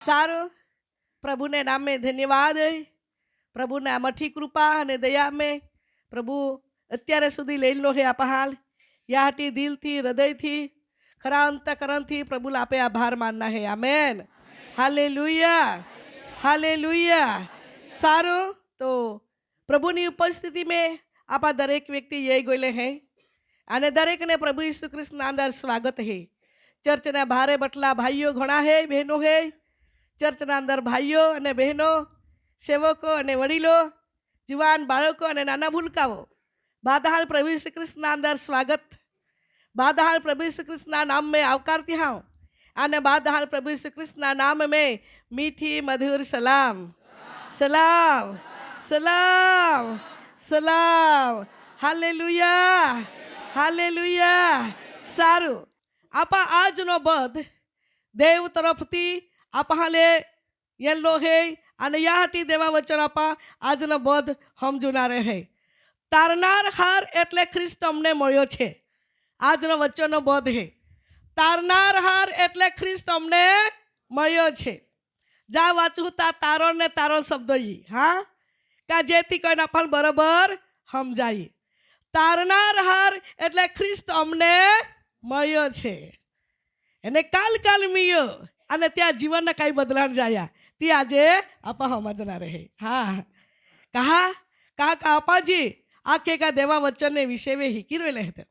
सारो प्रभु ने नाम में धन्यवाद है। प्रभु ने मठी कृपा ने दया में प्रभु अत्यारे सुधी लई लो है आप हाल याटी दिल थी हृदय थी खरा अंतकरण थी प्रभु आपे आभार मानना है। Amen hallelujah hallelujah. सारो तो प्रभु ની उपस्थिति में आप दरेक व्यक्ति ये गोले हैं અને દરેક ने प्रभु यीशु कृष्ण ना अंदर स्वागत है। चर्च ना भारे बटला भाईओ घणा है बहनों है। चर्च ना अंदर भाईओ अने बहनों सेवको अने वडीलो जुवान बाळको अने नाना भूलकाओ बादहाल प्रभु यीशु कृष्ण ना अंदर स्वागत बादहाल प्रभु यीशु कृष्ण ना नाम में आवकारती हां अने बादहाल प्रभु यीशु कृष्ण ना नाम में मीठी मधुर सलाम सलाम सलाम सलाम हालेलुया हालेलुया। सारू आपा आज नो बद देव तरफती आप हाले येलो है अने याटी देवा वचन आपा आज नो बद हम जुनारे है। तारनार हार एटले ख्रिस्त अमने मळ्यो छे। आज नो वचन नो बद है तारनार हार एटले ख्रिस्त अमने मळ्यो छे। जा वाचू ता तारो ने तारो शब्द ई हाँ का जेथी कोईने आपण बरोबर समजाय। तारनार हार एटले ख्रिस्त अमने मळ्यो छे एने काल काल मियो अने त्या जीवन कई बदलाण जाया ती आजे आपा समझनार है। हाँ कहा कहा का अपाजी आखे का देवा वचन ने विषय में हीकी रोले हते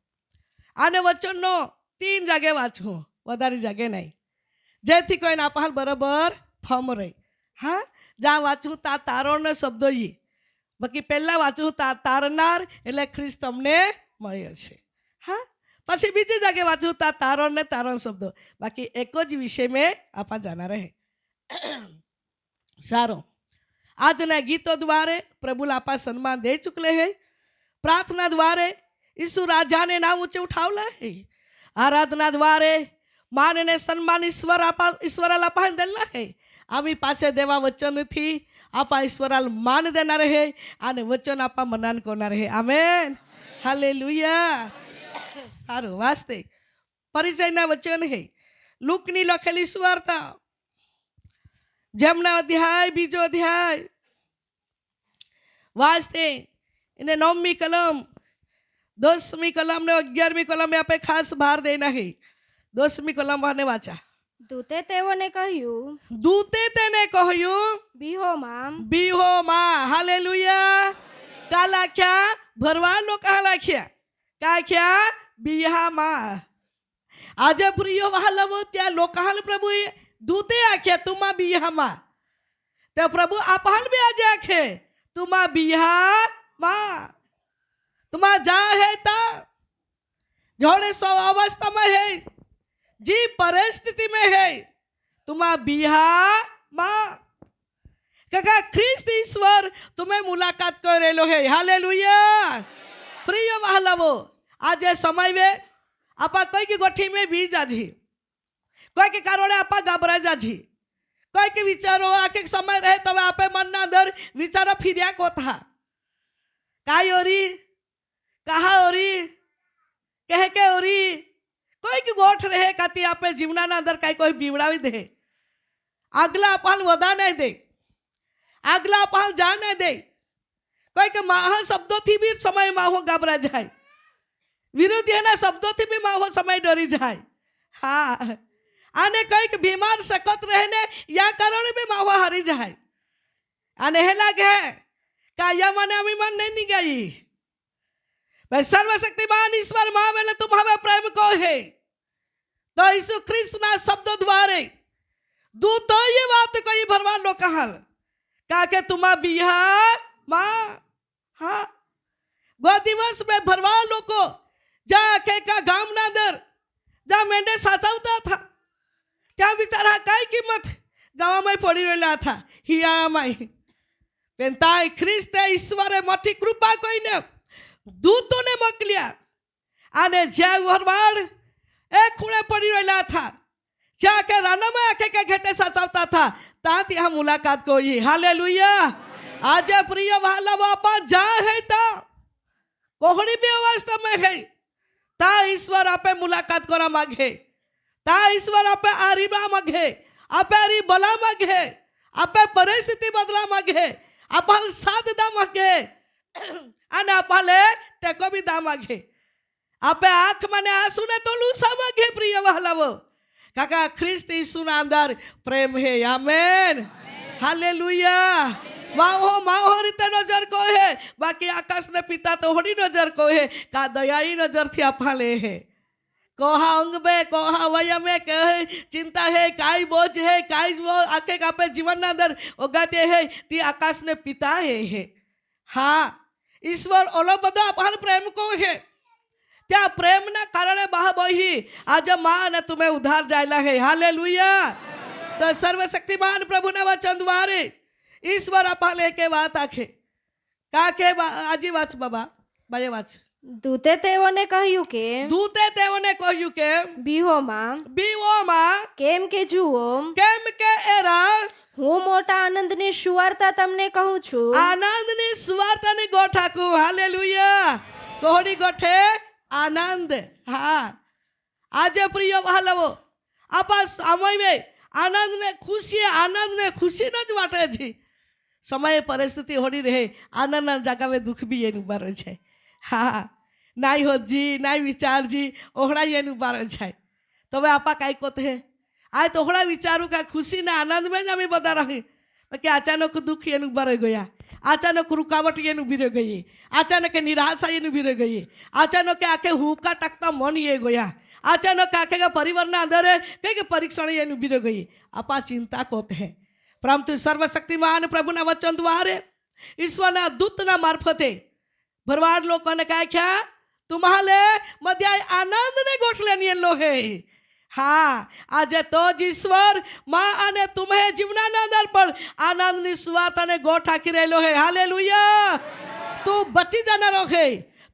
आने वचन नो 3 जागे वाचू वधारे जागे नहीं जेथी कोईने आपा बरोबर फम रही। हाँ जा वाचू ता तारो ने शब्द ई बाकी पहला वाचू ता तारनार एटले ख्रिस्त अमने मळ्यो छे। हाँ पछी बीजी जगह वाचू ता तारो ने तारो शब्द बाकी एक ज विषय में आप जाना रहे। सारो आज ना गीतों द्वारे प्रभु आपा सम्मान दे चुकले है। प्रार्थना द्वारे यीशु राजा ने नाम ऊंचे उठावला है। आराधना द्वारे मान ने सम्मान ईश्वराला आपा देला है। आमी पासे देवा वचन थी आपा ईश्वराल मान देनार है आने वचन आपा मनान करनार है। Amen hallelujah. सारू वास्ते परिचयना वचन है लूकनी लखेली सुवार्ता जेमना अध्याय बीजो अध्याय वास्ते इने 9મી कलम 10મી कलम ने 11મી कलम में आपे खास भार देना है। 10મી कलम वाने वाचा दूते तेओने કહ્યું दूते तेने કહ્યું बीहो मां हालेलुया। काला क्या भरवान लो कहा लाख्या का क्या बिहा मां आज प्रिय वहालवो त्या लोकाल प्रभु दूते आख्या तुमा बिहा मां ते प्रभु आपहाल भी आज आखे तुमा बिहा मां तुमा जा है ता जोड़े सो अवस्था में है जी परिस्थिति में है तुमा बिहा मां काका ख्रिस्त ईश्वर तुम्हें मुलाकात करेलो है। हालेलुया। प्रिय वहालवो आज समय वे आपा कोई की गोठी में भी जाजी कोई के कारण आपा घबरा जाजी कोई के विचारो आके समय रहे तो आपे मन ना अंदर विचार फिरिया को था काय ओरी कहा ओरी कह के ओरी कोई की गोठ रहे काती आपे जीवना ना अंदर काई कोई बीवड़ावी दे आगला अपन वदा नहीं दे आगला अपन जा नहीं दे कोई के माह शब्दों थी भी समय माहो घबरा जाए विरोधी ना शब्दों थी भी माहो समय डरी जाए। हाँ आने कई बीमार सकत रहने या कारण भी माहो हारी जाए आने हे लागे का या मने अमी मन नहीं गई भाई सर्वशक्तिमान ईश्वर मां वेले तुम हमें प्रेम को है तो यीशु ख्रिस्त ना शब्द द्वारे दूत तो ये बात कोई भरवान लो कहल का के तुमा बिहा मां। हाँ गो दिवस में भरवान लो को जाके का गाम ना अंदर जा मेंढे साचवता था क्या बिचारा काय किंमत गावा में पड़ी रहेला था हिया माई पेंताई ख्रिस्त ईश्वरे मोटी कृपा कोई ने दूतों ने मोकलिया आने ज्या भरवाड़ एक खूणे पड़ी रहेला था जाके राना में आके के घेटे साचवता था ताती हम मुलाकात को ही। हालेलुया। आज प्रिय वाला बापा जा है ता कोहड़ी भी अवस्था में है ता ईश्वर आपे मुलाकात करा मांगे ता ईश्वर आपे आरीबा मांगे आपे बोला मागे आपे परिस्थिती बदला मागे आपण साथ दा मागे आणि आपले टेको बी दा मागे आपे आंख मने आंसू ने तो लूसा मागे प्रिय वहालावो काका ख्रिस्त यीशुना अंदर प्रेम है आमेन हालेलुया माहो रीते नजर को है बाकी आकाश ने पिता तो होड़ी नजर को है का दयाई नजर थी आपले है कोहा अंग में कोहा वय में कहे चिंता है काई बोझ है काई वो आके कापे जीवन अंदर उगाते है ती आकाश ने पिता है हाँ ईश्वर ओलो बधो आपन प्रेम को है त्या प्रेम ना कारणे बहा बही आज मां ने तुम्हें उधार जायला है हालेलुया तो सर्वशक्तिमान प्रभु ना वचन द्वारे ईश्वर आपले के વાત આખે કાકે આજી વાચ બાબા બાય વાચ દૂતે તેઓને કહ્યું કે દૂતે તેઓને કહ્યું કે બીવોમાં કેમ કે જુઓ કેમ કે એરા હું મોટા આનંદની સુવાર્તા તમને કહું છું આનંદની સુવાર્તાની ગોઠાકું હાલેલુયા કોહડી ગોઠે આનંદ હા આજે પ્રિય વહાલવો આપા સમય આનંદ ને ખુશી ન જ વાટે છે સમય પરિસ્થિતિ હોડી રહે આનંદના જાગાવે દુઃખ બી એનું બારે છે હા નાઈ હોજી નાઈ વિચારજી ઓહડા એનું બારે છે તો હવે આપા કાંઈ કોત હે આ તો ઓહડા વિચારું કે ખુશી ને આનંદ में જ અમે બધા રહી કે અચાનક દુઃખ એનું બારે ગયા अचानक रुकावट ये बीरे गई अचानक निराशा ये बीरे गई अचानक आके हुक्का टकता मन ये गया अचानक आके का परिवार अंदर कई परीक्षण ये बीरे गई आपा चिंता कोते हैं परंतु सर्वशक्तिमान प्रभु ना वचन द्वारे ईश्वर ना दूत ना मार्फते भरवाड़ लोगों ने कहा क्या तुम्हारे मध्य आनंद ने गोठले लो है हाँ आज तो ईश्वर माँ आने तुम्हें जीवना अंदर पर आनंद ની સુવાર્તા ને ગોઠ આખી રહેલો है हालेलुया तू बची जाना है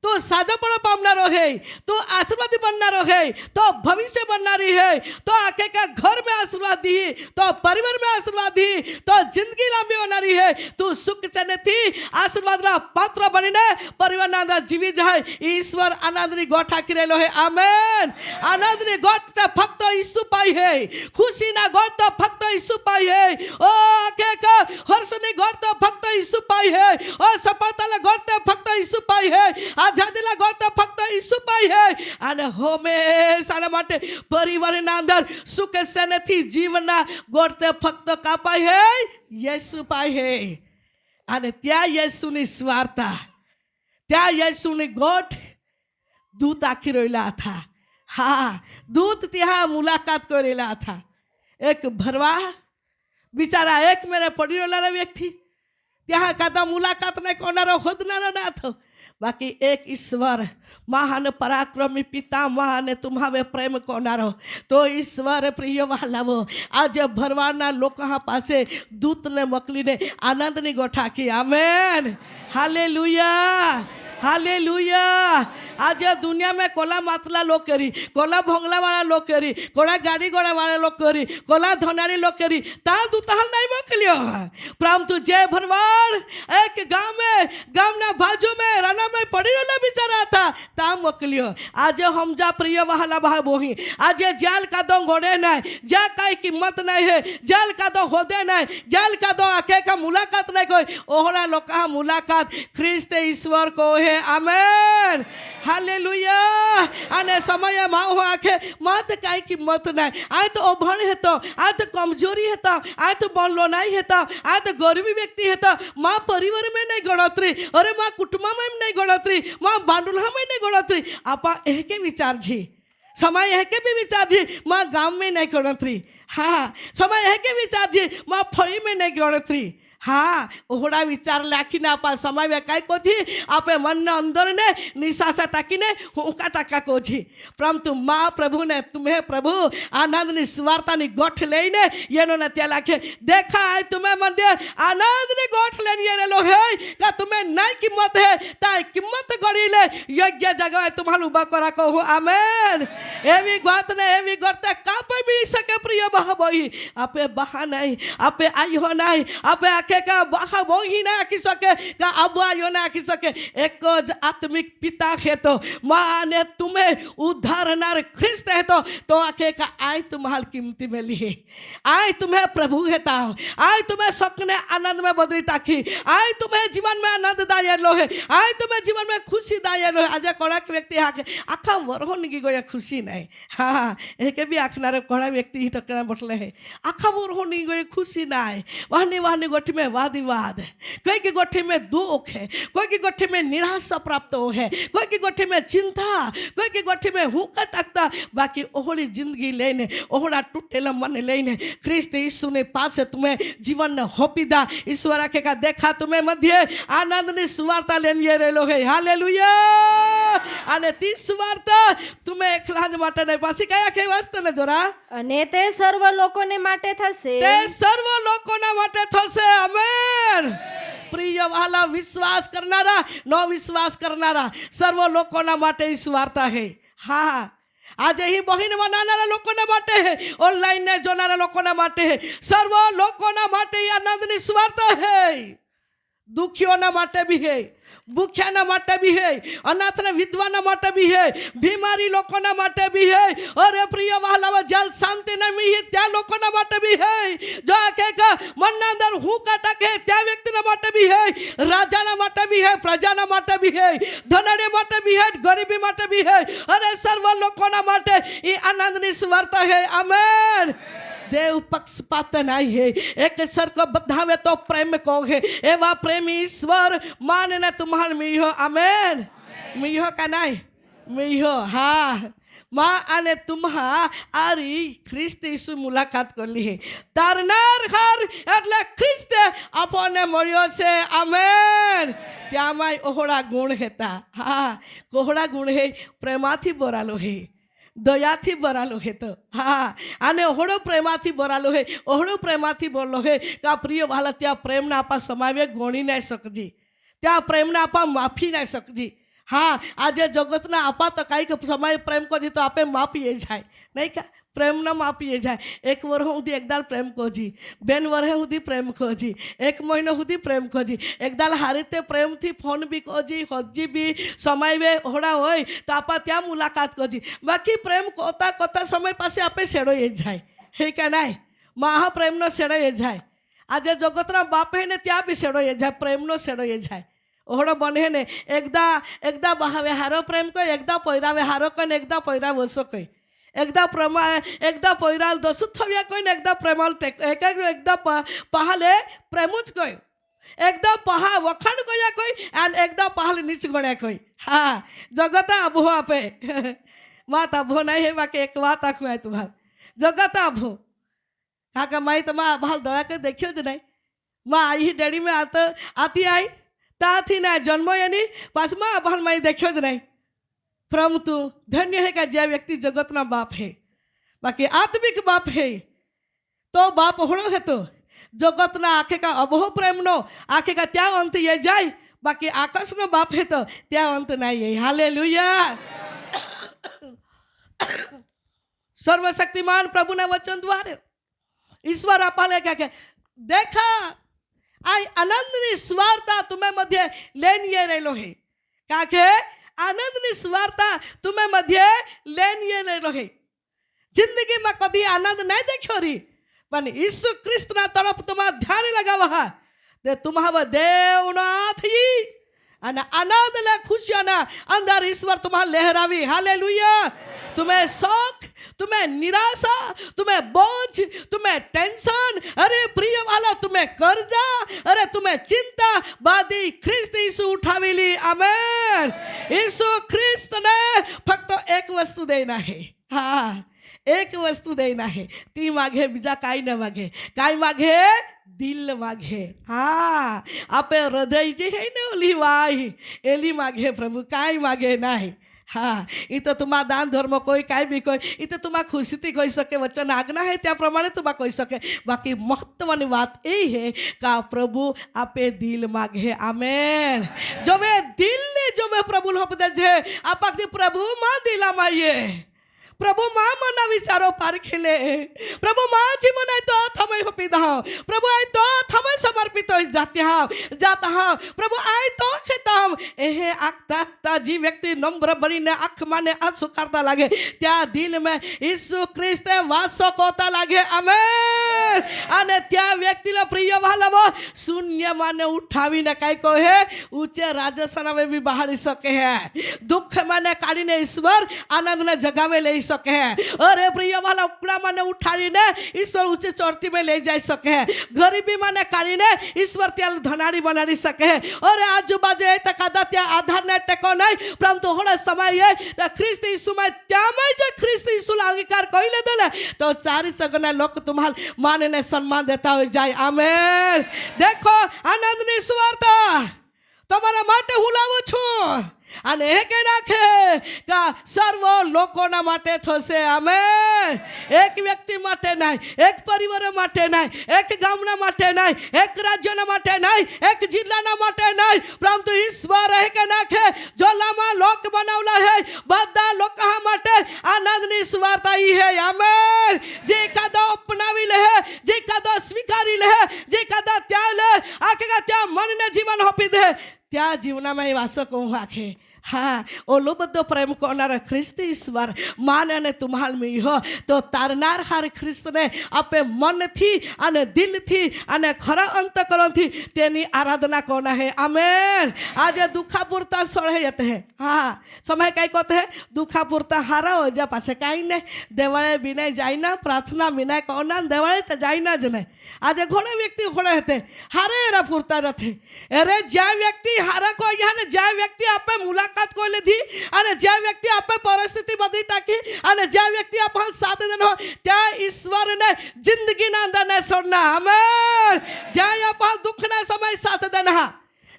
तो साजापड़ा पामनारो है तो आशीर्वादी बननारो है तो भविष्य बननारी है तो आके का घर में आशीर्वाद दी तो परिवार में आशीर्वाद दी तो जिंदगी लंबी होनारी है तू सुख चने थी आशीर्वाद रा पात्र बनीने परिवार ना अंदर जीवी जाए ईश्वर आनंद नी गोठ आखी रहेलो है आमेन आनंद नी गोठ तो फक्त यीशु पाई है खुशी ना गोठ तो फक्त यीशु पाई है ओ आके का हर्ष नी गोठ तो फक्त यीशु पाई है ओ सफलता ला गोठ तो फक्त यीशु पाई है आजादीला गोठ तो फक्त यीशु पाई है અને હંમેશા માટે પરિવારના અંદર સુખ શાંતિથી જીવનના ગોઠ તે ફક્ત કાપાય હે યેસુ પાય હે અને ત્યાં યેસુની સ્વાર્થા ત્યાં યેસુની ગોઠ દૂત આખી રહેલા હતા હા દૂત ત્યાં મુલાકાત કરેલા હતા એક ભરવાડ બિચારા એક મેરે પડી રહેલા વ્યક્તિ ત્યાં કાતા મુલાકાત ને કોનારો હોદનારો ના થો बाकी एक ईश्वर महान पराक्रमी पिता महान तुम्हारे प्रेम कोनारो तो ईश्वर प्रिय वालावो आज भरवाना लोक पासे दूत ने मोकली ने आनंद नी गोठा की आमेन हालेलुया हालेलुया आज दुनिया में कोला मातला लोग करी कोला भोंगला वाला लोग करी कोला गाड़ी घोड़ा वाला लोग करी कोला धनारी लोग करी ता दूतहल नहीं मोकलियो परंतु जय भरवाड़ एक गांव ना बाजू में राना में पड़ी रहला बिचारा था ता मोकलियो आज हम जा प्रिय वहाला भा बोही आज जाल का दो घोड़े नहीं जा काई कीमत नहीं है जाल का दो होदे नहीं जाल का दो आके का मुलाकात नहीं कोई ओहरा लोग का मुलाकात ख्रिस्त ईश्वर को है आमेन हालेलुया आने समय माँ आखे मत काई कीमत नहीं आए तो अभण है तो आए तो कमजोरी है तो आए तो बोलो नहीं है तो आए तो गरीबी व्यक्ति है तो माँ परिवार में नहीं गणतरी अरे माँ कुटुंब में नहीं गणतरी माँ बांडुला में नहीं गणतरी आपा एके विचार जी समय है के भी विचार जी माँ गांव में नहीं गणतरी हाँ समय है के विचार जी माँ फड़ी में नहीं गणतरी हाँ ओहड़ा विचार लाखीने आपा समय में कई कोची आपे मन ने अंदर ने निशासा टाकी ने हुका टाका कोची परंतु माँ प्रभु ने तुम्हें प्रभु आनंद नि स्वार्ता नि गोठ लेने ये नो न त्या लाखे देखा है तुम्हें मन दे आनंद नि गोठ लेने ये लो है का तुम्हें नहीं कीमत है ताई कीमत गड़ी ले योग्य जगह है तुम्हारे उबा करा को हो आमेन एवी बात ने एवी करते का पे भी सके प्रिय बहा बही आपे बहा नहीं आपे आई हो नहीं आपे आके आखे का बाखा बोही ना आखी सके का अबुआ यो ना आखी सके एक ज आत्मिक पिता है तो माँ ने तुम्हें उद्धारनार ख्रिस्त है तो आखे का आय तुम्हार कीमती में लिए आय तुम्हें प्रभु हेता आय तुम्हें सकने आनंद में बदली टाकी आय तुम्हें जीवन में आनंद दाये लो है आय तुम्हें जीवन में खुशी दाये लो है आज कोणाक व्यक्ति आके आखा वरहो निगी गया खुशी नहीं हाँ एक भी आखनारे कोणा व्यक्ति ही टकरा बटले है आखा वरहो निगी गया खुशी नहीं वाहनी वाहनी गोठी में वाद विवाद कोई की गोठी में दुख है कोई की गोठी में निराशा प्राप्त हो है कोई की गोठी में चिंता कोई की गोठी में हुक्का टाकता बाकी ओहड़ी जिंदगी लेने ओहड़ा टूटेला मन लेने ख्रिस्त यीशु ने पास तुम्हें जीवन ने होपीदा ईश्वर आखेगा देखा तुम्हें मध्य आनंदनी सुवार्ता लेने रेलो है हालेलुया અને તી સુવાર્તા તમે એકલા જ માટે નહીં પાછી કયા કે વાસ્તે ને જોરા અને તે સર્વ લોકોને માટે થશે તે સર્વ લોકોના માટે થશે આમેન પ્રિય વાલા વિશ્વાસ કરનારા નો વિશ્વાસ કરનારા સર્વ લોકોના માટે ઈ સુવાર્તા है હા આજે ही बहिन बनानारा लोकोना माटे है ऑनलाइन ने जोनारा लोकोना माटे है सर्व लोकोना माटे ये आनंदनी सुवार्ता है दुखियोना माटे भी है भूख्याना माटे भी है अनाथना विधवाना माटे भी है बीमारी लोकोना माटे भी है और प्रिय वाला जल शांति न मिली त्या लोकोना माटे भी है जो आखेगा मन अंदर हूँ काटा के त्या व्यक्तिना माटे भी है राजाना माटे भी है प्रजाना माटे भी है धनाड़े माटे भी है गरीबी माटे भी है अरे सर्व लोकोना माटे ये आनंदनी सुवार्ता है आमेन देव पक्षपात नहीं है एक सर को बधावे तो प्रेम को है एवा प्रेमी ईश्वर मानने तुम्हार मिहो आमेन मिहो का नहीं मिहो हाँ माँ आने तुम्हा आरी ख्रिस्त यीशु मुलाकात कर ली है तारनार हर એટલે ખ્રિસ્ત આપને મળ્યો છે આમેન ત્યાંમાં ઓહડા ગુણ હતા હા કોહડા ગુણ હે પ્રેમાથી ભરાલો હે દયાથી ભરાલો હે તો હા અને ઓહડો પ્રેમાથી ભરાલો હે ઓહડો પ્રેમાથી બોલો હે કે આ પ્રિય વાલા ત્યાં પ્રેમના આપા સમાવે ગોણી નહીં શકજી ત્યાં પ્રેમના આપા માફી નહીં શકજી हाँ आज जगतना आपा तो कई समय प्रेम को जी तो आपे मापीए जाए नहीं क्या प्रेम न मापीए जाए एक वर्ष सुधी एकदाल प्रेम को जी बेन वर्ष सुधी प्रेम को जी एक महीना सुधी प्रेम को जी एकदाल हारीते प्रेम थी फोन भी को जी हजी भी समय वे होड़ा होय तो आपा त्या मुलाकात को जी बाकी प्रेम कोता कोता समय पासे आपे सेड़ोए जाए है क्या नहीं महा प्रेम न सेड़ोए जाए आज जगतना बाप है ने त्या भी सेड़ोए जाए प्रेम न सेड़ोए जाए ओहड़ो बने ने एकदा एकदा बहावे हारो प्रेम को एकदा पैरावे हारो कन एकदा पैरा वसो कई एकदा प्रमा एकदा पैराल दसुत थविया कई एकदा प्रेमाल एक एकदा पहाले प्रेमुज कई एकदा पहा वखाण कया कई एंड एकदा पहाल नीच गण्या कई हाँ जगता अभो आपे बात अभो नहीं है बाकी एक बात आखू है तुम्हार जगता अभो काका माई तो माँ भाल डरा के देखियो ज नहीं माँ आई ही डैडी में आती आई ताथी ना जन्म यानी पास माँ बहन माई देखो ज नहीं परंतु धन्य है का जे व्यक्ति जगतना बाप है बाकी आत्मिक बाप है तो बाप होड़ो है तो जगतना आखे का अबहो प्रेम नो आखे का त्या अंत ये जाए बाकी आकाश नो बाप है तो त्या अंत नहीं है हालेलुया सर्वशक्तिमान प्रभु ने वचन द्वारे ईश्वर आपने क्या देखा आई आनंदनी स्वार्ता तुम्हें मध्य लेनिए रेलो है काके आनंदनी स्वार्ता तुम्हें मध्य लेनिए रेलो है जिंदगी में कभी आनंद नहीं देखो री पण यीशु ख्रिस्त ना तरफ तुम्हारा ध्यान लगावा है दे तुम्हारा देवनाथ ही અને આનંદ ને ખુશીઓના અંદર ઈશ્વર તમારે લહેરાવી હાલેલુયા तुम्हें शौक तुम्हें निराशा तुम्हें बोझ तुम्हें टेंशन अरे प्रिय वाला तुम्हें कर्जा अरे तुम्हें चिंता बादी ख्रिस्त यीशु उठावी ली आमेन यीशु ख्रिस्त ने फक्त एक वस्तु देना है हाँ एक वस्तु देना है ती मागे बीजा काई न मागे काई मागे दिल मागे हाँ आपे हृदय जे है ने ओली वाही एली मागे प्रभु काई मागे नहीं हाँ ये तो तुम्हारा दान धर्म कोई काई भी कोई ये तो तुम्हारा खुशी थी कोई सके वचन आज्ञा है त्या प्रमाणे तुम्हारा कोई सके बाकी महत्वनी बात यही है का प्रभु आपे दिल मागे आमेन जो वे दिल ने जो वे प्रभु लोप दे जे आपा प्रभु मां दिला माये પ્રભુ માં મના વિચારો પારખીલે પ્રભુ માં જીવન તો થમય હોપીદ હાવ પ્રભુ આય તો થમય સમર્પિત હોઈ જાતા હાવ પ્રભુ આય તો ખેતામ એહે આખતા જી વ્યક્તિ નમ્ર બનીને આંખ માને આંસુ કાઢતા લાગે ત્યાં દિલ में ઈસુ ખ્રિસ્તે વાસો કોતા લાગે આમેન અને ત્યાં વ્યક્તિને પ્રિય વાલાવો શૂન્ય માને ઉઠાવીને કાંઈ કહે ઊંચે રાજસનામે બી બહાડી શકે હે દુઃખ માને કાઢીને ઈશ્વર આનંદને જગાવે લઈ શકે હે અરે પ્રિય વાલા ઉકડા માને ઉઠાડીને ઈશ્વર ઊંચે ચોરતી में લઈ જઈ શકે હે ગરીબી માને કાઢીને ઈશ્વર ત્યાં ધનાડી બનાવી શકે હે અરે આજુબાજુ એ તકાદા ત્યાં આધારને ટેકો નહીં પરંતુ હોડા સમયે ખ્રિસ્ત ઈસુમાં ત્યાંમાં જો ખ્રિસ્ત ઈસુનો અંગીકાર કરી લીધો ને તો ચારી સગના લોક तुम्हार मानने सम्मान देता हो जाए आमेन देखो आनंदनी सुवार्ता તમારા માટે હું લાવું છું અને એ કે નાખે કે સર્વ લોકોના માટે થશે આમેન એક વ્યક્તિ માટે નહીં એક પરિવાર માટે નહીં એક ગામના માટે નહીં એક રાજ્યના માટે નહીં એક જિલ્લાના માટે નહીં પરંતુ ઈશ્વર એ કે નાખે જોલામાં લોક બનાવલા હે બધા લોકો માટે આનંદની સુવાર્તા ઈ હે આમેન જે કાદો અપનાવી લે જે કાદો સ્વીકારી લે જે કાદા ત્યાં લે આખે ત્યાં મનને જીવન આપી દે ત્યાં જીવનમાં એ વાસો કહું આખે हाँ ओलो बदो प्रेम कोनारा ख्रिस्त ईश्वर माने ने तुम्हार में हो तो तारनार हार ख्रिस्त ने आपे मन थी अने दिल थी अने खरा अंतकरण थी तेनी आराधना कोना है आमेन आज दुखा पुरता सोड़े है हाँ समय कई कहते हैं दुखा पुरता हारा हो जा पासे कहीं ने देवाले बिना जाइना प्रार्थना बिना कोना देवाले तो जाइना ज नहीं आज घोड़े व्यक्ति घोड़े थे हारे एरा पुरता रथे अरे ज्या व्यक्ति हारा को यहाँ ज्या व्यक्ति आपे मुलाकात को લીધી અને જે વ્યક્તિ આપે પરિસ્થિતિ બદલી ટાકી અને જે વ્યક્તિ આપણ સાથ દેનો ત્યાં ઈશ્વરને જિંદગીના અંદર ને છોડના આમેન જે આપણ દુઃખના સમય સાથ દેના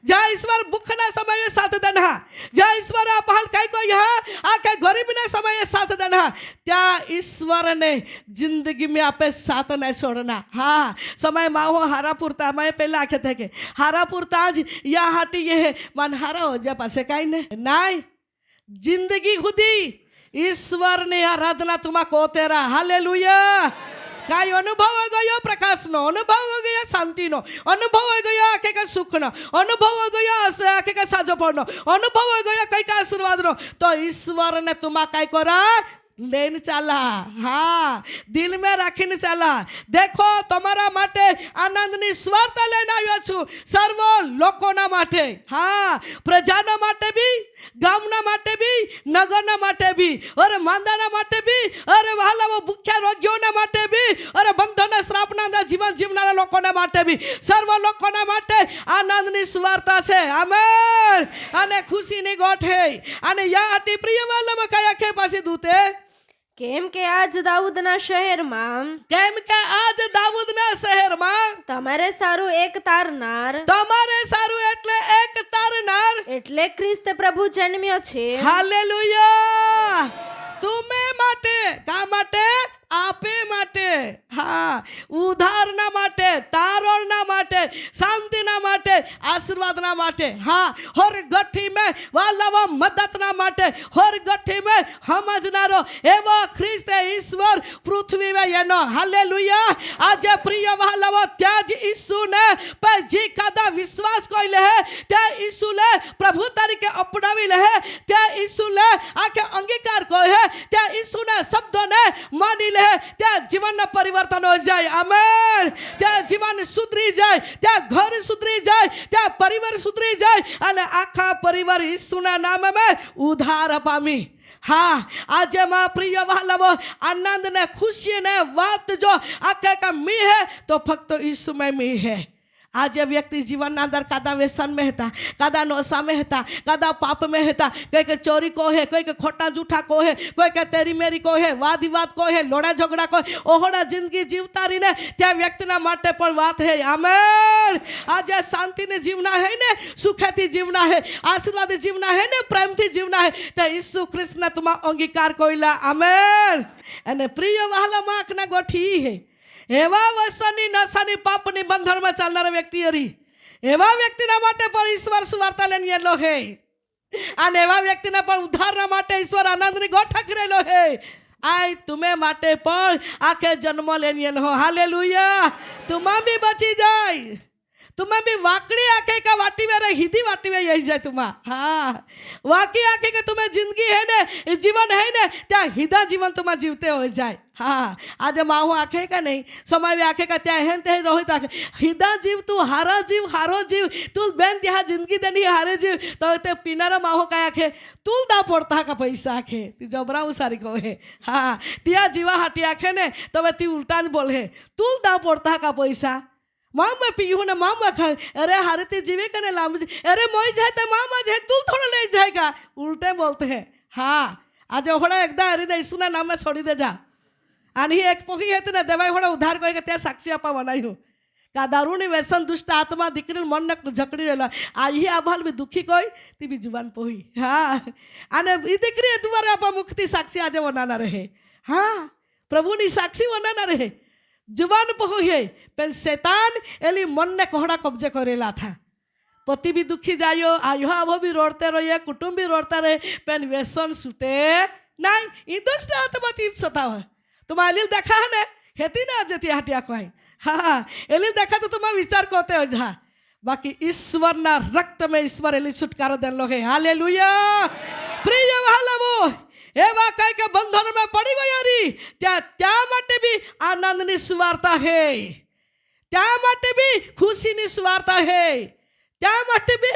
जय ईश्वर भूखना समय साथ देना जय ईश्वर आपन कई को यहाँ आके गरीब ने समय साथ देना त्या ईश्वर ने जिंदगी में आपे साथ नहीं छोड़ना हाँ समय माहो हारा पुरता मैं पहले आखे थे कि हारा पुरता आज या हाटी ये है मन हारा हो जाए पासे कहीं नहीं जिंदगी खुदी ईश्वर ने आराधना तुम्हारा को तेरा हालेलुया काई अनुभव गयो प्रकाशनो अनुभव गयो शांतिनो अनुभव गयो आखे सुखनो अनुभव गयो आखे साजोपनो अनुभव गयो कई आशीर्वादनो तो ईश्वर ने तुम्हा कई करा लेन चाला हाँ दिल में राखीने चाला देखो तमारा माटे आनंदनी स्वार्थ लेने आव्यो छू सर्व लोकोना माटे हाँ प्रजाना माटे भी गामना माटे भी नगरना माटे भी और मांदाना माटे भी अरे वाला वो भूख्या रोगियोना माटे भी अरे बंधना श्रापना जीवन जीवनारा लोकोना माटे भी सर्व लोकोना माटे आनंदनी स्वार्था छे आमेन अने खुशीनी गोठ है अने या अति प्रिय वाला में कया के पासे दूते કેમ કે આજ દાઉદના શહેરમાં કેમ કે આજ દાઉદના શહેરમાં તમારે સારું એક તારનાર તમારે સારું એટલે એક તારનાર એટલે ખ્રિસ્ત પ્રભુ જન્મ્યો છે હાલેલુયા तुमे माटे का माटे आपे माटे हाँ उधारना माटे तारणना माटे शांतिना माटे आशीर्वादना माटे हाँ हर गठी में वालावा मददना माटे हर गठी में समझनारो एवो ख्रिस्त ईश्वर पृथ्वी में येनो हालेलुया आज प्रिय वालावा त्याज यीशु ने पर जी कदा विश्वास कोइले है त्या यीशु ले प्रभु तरीके अपनावी ले है त्या यीशु ले आके अंगीकार को है त्या यीशु ने शब्दों ने मानी ले त्या जीवन परिवर्तन हो जाए आमेन त्या जीवन सुधरी जाए त्या घर सुधरी जाए त्या परिवार सुधरी जाए अने आखा परिवार यीशुना नाम में उधार पामी हाँ आज मां प्रिय वाला आनंद ने खुशी ने बात जो आखे का मी है तो फक्त यीशु में मी है आज व्यक्ति जीवन अंदर कदा व्यसन में था कदा नशा में था कदा पाप में था कोई के चोरी को है कोई के खोटा जूठा को है कोई के तेरी मेरी को है वाद विवाद को है लोड़ा झगड़ा को ओहोड़ा जिंदगी जीवता रही ने त्या व्यक्ति ना माटे पर बात है आमेन आज शांति ने जीवना है ने सुखे थी जीवना है आशीर्वाद जीवना है ने प्रेम थी जीवना है तो यीशु कृष्ण ने तुम्हारा अंगीकार कोइला आमेन अने प्रिय वाला माख ना गोठी है एवा वसनी नशानी पापनी बंधन में चालनारा व्यक्ति हरी एवा व्यक्ति ना माटे पर ईश्वर सुवार्ता लेने येलो है अने एवा व्यक्ति ना पर उद्धार ना माटे ईश्वर आनंदनी गोठा करेलो है આય તુમે માટે પણ આખે જન્મ લેની હો હાલેલુયા તુમા બી બચી જાય तुम्हें भी वाकड़ी आके का वाटी में हिदी वाटी में यही जाए तुम्हारा हाँ वाकई आके के तुम्हें जिंदगी है ने जीवन है ने त्या हिदा जीवन तुम्हें जीवते हो जाए हाँ आज माहू आखे का नहीं समय भी आखे का त्या हेन ते रोहित आखे हिदा जीव तू हारा जीव तू बेन त्या जिंदगी देनी हारे जीव तो ते पीनारा माहू का आखे तू दा पड़ता का पैसा आखे ती जबरा उसारी को है हाँ त्या जीवा हाटी आखे ने तो ती उल्टा बोले तू दा पड़ता का पैसा मामा पीहू ने मामा खाए अरे हारती जीवे कने लाम अरे मोई जाए तो मामा जाए तू थोड़ा ले जाएगा उल्टे बोलते हैं हाँ आज होड़ा एकदा अरे दे इसुना नाम में छोड़ी दे जा आणि एक पोही है ना देवाई होड़ा उधार कोई त्या साक्षी आपा बनाई हूँ का दारूनी व्यसन दुष्ट आत्मा दिकरी मन न झकड़ी रहेला आई आभाल भी दुखी कोई ती भी जुबान पोही हाँ आने ई दिकरी दुबारा आपा मुक्ति साक्षी आज बनाना रहे हाँ प्रभु नी साक्षी बनाना रहे जुबान पहुए पेन शैतान एली मन ने कोहड़ा कब्जे करेला था पति भी दुखी जायो आयो आभो भी रोड़ते रहे कुटुंब भी रोड़ता रहे पेन व्यसन छूटे नहीं ई दुष्ट आत्मा तीर सताव तुम एलिल देखा है ने हेती ना जती हटिया कोई हाँ एलिल देखा तो तुम विचार करते हो जा बाकी ईश्वर ना रक्त में ईश्वर एली छुटकारा देन लो है हालेलुया प्रिय वालावो एवा कई के बंधन में पड़ी गई री त्या माटे भी आनंद नी सुवार्ता है त्या माटे भी खुशी नी सुवार्ता है त्या माटे भी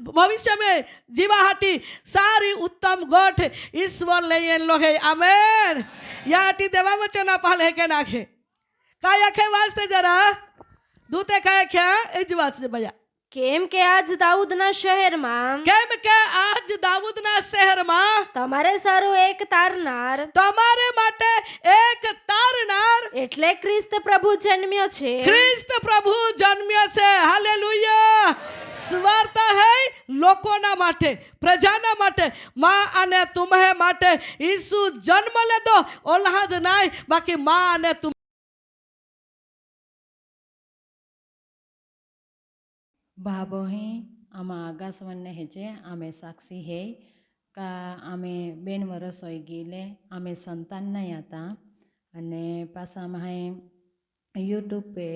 भविष्य में जीवाहाटी सारी उत्तम गोठ ईश्वर ले लो है आमेन याटी देवा वचन पाल है के नाखे काय आखे वास्ते जरा दूते काय क्या एज वास्ते भैया કેમ કે આજ દાઉદના શહેરમાં કેમ કે આજ દાઉદના શહેરમાં તમારે સારું એક તારનાર તમારે માટે એક તારનાર એટલે ખ્રિસ્ત પ્રભુ જન્મ્યો છે ખ્રિસ્ત પ્રભુ જન્મ્યો છે હાલેલુયા સુવાર્તા है લોકોના માટે પ્રજાના માટે માં અને तुम्हे માટે ઈસુ જન્મ લેતો ઓલ્हा જ નહીં બાકી માં અને तुम भाबोही आमा आगासवन्ने हेजे आमे साक्षी है का आमे 2 वर्ष होई गेले आमे संतान नहीं आता अने पासा आमे यूट्यूब पे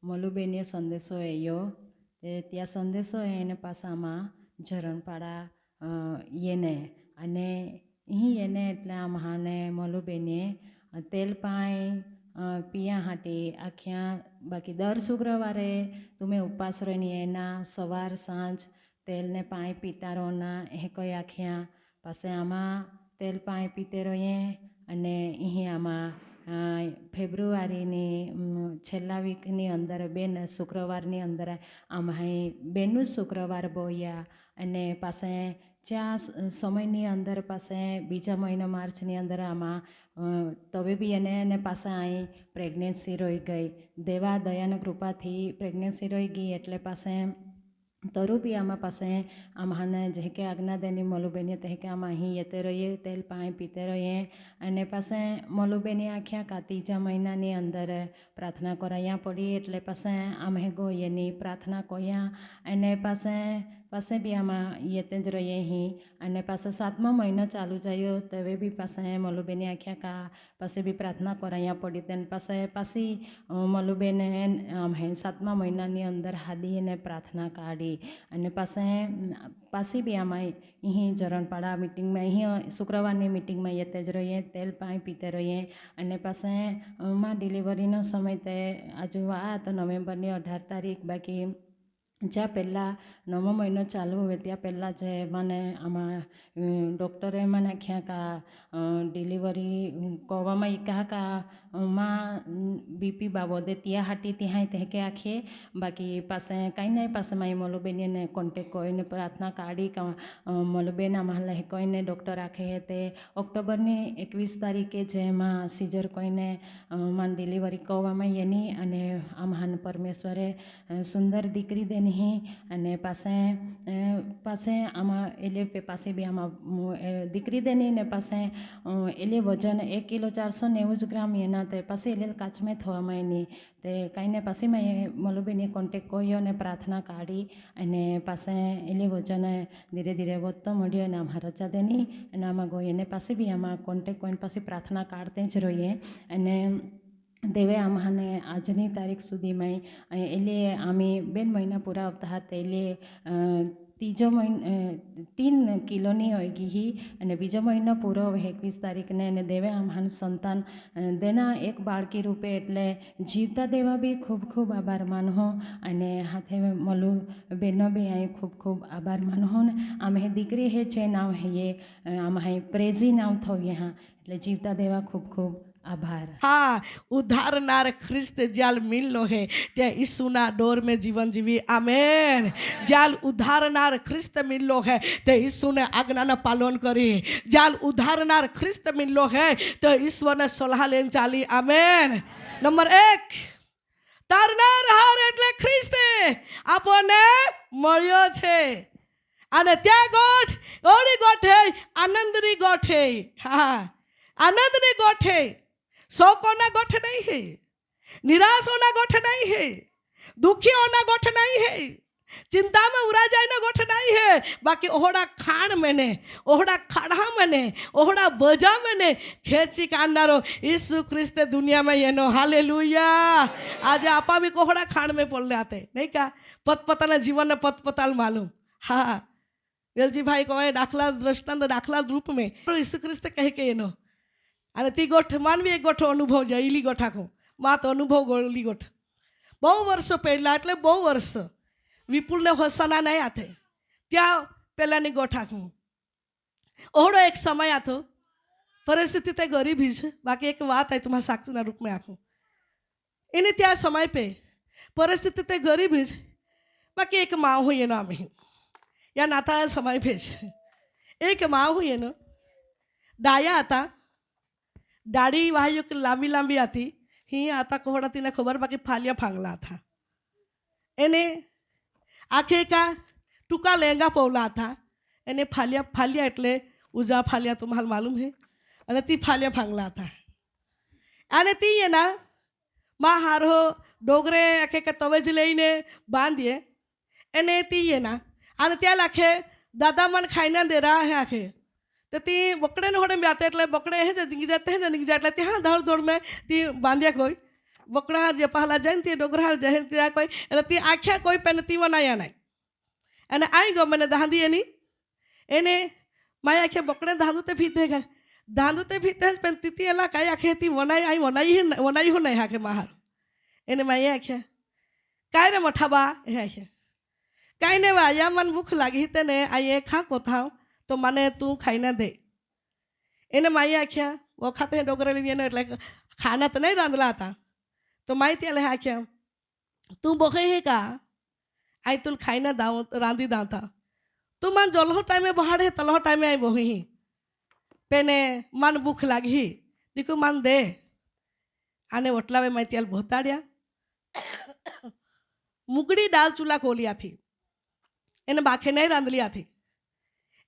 मोलुबेनी संदेशो एयो त्या संदेशो एने पासा आमा झरणपाड़ा येने अने ही येने एटले आमाने मोलुबेनी तेल पाई पिया हाटी आख्या बाकी दर शुक्रवारे तुम्हें उपास रही एना सवार सांज तेल ने पाई पीता रोना ए कोई आख्या पासे आमा तेल पाई पीते रोए अने यही आमा फेब्रुआरी छेल्ला वीकनी अंदर बेन शुक्रवार अंदर आमा बेनु शुक्रवार बोया अने पासे ज्या समयनी अंदर पासे बीजा महीना मार्चनी अंदर आमा तवे भी एने पासा आई प्रेग्नेंसी रही गई देवा दयान कृपा थी प्रेग्नेंसी रही गई एटले पासे तरू भी आमा पासे आमाने जेके आज्ञा देनी मोलुबेनी तेके आमा ही येते रहिए तेल पाई पीते रहिए अने पासे मोलुबेनी आख्या का 3 महीनानी अंदर प्रार्थना कराया पड़ी एटले पासे आमे गोयेनी प्रार्थना कोया अने पासे भी आमा येते ज रहिए ही अने पासे 7मो महीनो चालू जायो तवे भी पासे मोलुबेनी आख्या का पासे भी प्रार्थना कराया पड़ी तेन पासी मोलुबेने आमे 7मा महीनानी अंदर हादी ने प्रार्थना काढ़ी अने पासी भी आमा यहीं झरणपाड़ा मीटिंग में यहीं शुक्रवार मीटिंग में येते ज रहिए तेल पाई पीते रहिए अने पासे मां डिलीवरी नो समय ते आज आ तो नवेम्बर 18 तारीख बाकी ज्या पहला 9मो महीनो चालू हुए त्या पहला जे मैंने आमा डॉक्टरे मैंने आख्या का डिलीवरी कहवा कहा का माँ बीपी बाबदे त्या हाटी त्या तेके आखे बाकी पासे कहीं नहीं पासे माई मोलुबेनी ने कॉन्टेक्ट कोई प्रार्थना काढ़ी का मोलुबेन आम्हाला हे कोई डॉक्टर आखे ते ऑक्टोबर 21 तारीखे जे माँ सीजर कोई मां डिलीवरी कहवा येनी अने आम्हान परमेश्वरे सुंदर दीकरी देनी ही अने पासे आमा एले पासे भी आमा दीकरी देनी ने पासे एले वजन 1 किलो 490 ग्राम एना ते पासी एले काच में थवा मैनी ते काईने पासी में मलुबीनी कॉन्टेक्ट कोयो ने प्रार्थना काढ़ी अने पासे एले वचने धीरे धीरे वत्तो मड्यो ने आम हरचा देनी अने आमा गोये ने पासी भी आमा कॉन्टेक्ट कोइन पासी प्रार्थना काढ़ते ज रहीए अने देवे आम्हाने आजनी तारीख सुधी में एले आमी बेन महीना पूरा होता तेले तीजो महीनो 3 किलोनी होगी ही अने बीजो महीनो पूरो 21 तारीख ने अने देवे आम्हान संतान देना एक बाळकी रूपे एटले जीवता देवा भी खूब खूब आभार मानो अने हाथे मलू बेनो भी आई खूब खूब आभार मानो आमे दीकरी है चे नाव है ये आम है प्रेजी नाव थो यहाँ एटले जीवता देवा खूब खूब आभार। हाँ, उद्धारनार ख्रिस्त जाल मिलनो है त्या ईसुना डोर में जीवन जीवी आमेन। जाल उद्धारनार ख्रिस्त मिलनो है ते ईसु ने आज्ञा न पालन करी। जाल उद्धारनार ख्रिस्त मिलनो है तो ईश्वर ने सलाह लेन चाली आमेन। नंबर 1 तारनार हार એટલે ખ્રિસ્તે આપણને મળ્યો છે અને त्या गोठ ओडी गोठ है आनंदनी गोठ है। हाँ, आनंदनी गोठ है, शोकोना गोठ नहीं है, निराश होना गोठ नहीं है, दुखी होना गोठ नहीं है, चिंता में उड़ा जाए गोठ नहीं है। बाकी ओहड़ा खाण मैंने ओहड़ा खाड़ा मैंने ओहड़ा बजा मैंने खेची कांडारो यीशु ख्रिस्त दुनिया में येनो हालेलुया। आज आपा भी कोहड़ा खाण में पड़ आते नहीं का पतपताना जीवन ने पतपताल मालूम। हाँ, वेलजी भाई को दाखला दृष्टांत दाखला रूप में यीशु ख्रिस्त कहे के येनो અને તી ગોઠ માનવી એક ગોઠો અનુભવ જાય ઈલી ગોઠાખું માં તો અનુભવ ગોળી ગોઠ બહુ વર્ષો પહેલાં એટલે બહુ વર્ષ વિપુલને હોસાના નહીં આથે ત્યાં પહેલાંની ગોઠાખું ઓહડો એક સમય આથો પરિસ્થિતિ તે ગરીબી છે બાકી એક વાત આવી તમારા સાક્ષીના રૂપમાં આખું એને ત્યાં સમય પે પરિસ્થિતિ તે ગરીબી છે બાકી એક માં હોય એનો આમે યા નાતાળા સમય પે છે એક માં હોય એનો ડાયા હતા दाढ़ी वाहियों की लांबी लांबी आती ही आता कोहड़ा तीने खबर बाकी फालिया फांगला था एने आखे का टूका लहंगा पौला था एने फालिया फालिया एटले उजा फालिया तुम्हार मालूम है अने ती फालिया फांगला था अने ती ये ना माँ हारो डोगरे आखे का तवेज लईने बांधिए एने ती ये ना अने त्या लाखे दादा मन खाईना दे रहा है आखे तो ती बकड़े ने होड़े में आते એટલે बकड़े हैं जो निकल जाते हैं जो निकल जाते ત્યાં દોડ દોડ में ती बांधिया कोई बकड़ा जे पहला जाए ती डोगरा जाए त्या कोई એટલે ती आख्या कोई पेन ती वनाया नहीं અને आई गो मैंने धांधी एनी एने माया आख्या बकड़े धांधू ते फीतेगा धांधू ते फीते पेन तीती एला काई आखे ती वनाई आई वनाई हो नहीं आखे मार एने माया आख्या काय रे मठाबा हे आख्या काय ने वाया मन भूख लागी तेने आये खा कोथाओ तो माने तू खाई ना दे एने माई आख्या वो खाते हैं डोगरे लिए એટલે खाना तो नहीं रांधला था तो माई त्याले आख्या तू बोखे है का आई तुल खाई ना दाऊ रांधी दा था तू मन जलहो टाइम में बहाड़ है तलहो टाइम में आई बोही पेने मन भूख लागी दिकू मन दे आने ओटला में माई त्याल भोताड़िया मुगड़ी डाल चूल्हा खोलिया थी एने बाखे नहीं रांधलिया थी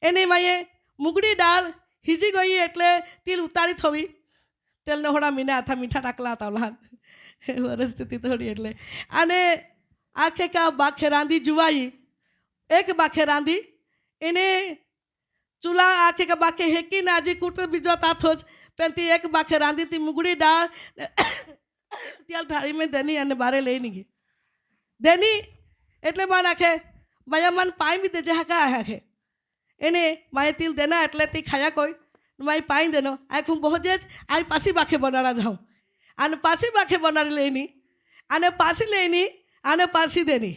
एनी माये मुगड़ी डाल हिजी गई एटले तिल उतारी थवी तेल ने होड़ा मीना था मीठा टाकला था ओला परिस्थिति थोड़ी एटले आने आखे का बाखे रांधी जुवाई एक बाखे रांधी एने चूल्हा आखे का बाखे हेकी नाजी कूट बीजो ताथोज पेंती एक बाखे रांधी थी मुगड़ी डाल त्याल थाली में देनी अने बारे ले नहीं देनी एटले मन आखे माया मन पाई भी दे जहा का आखे एने माए तिल देना एटले ती खाया कोई माई पाई देनो आई खूब बहुत जेज आई पासी बाखे बनाना जाऊँ आने पासी बाखे बना लेनी आने पासी लेनी आने पासी देनी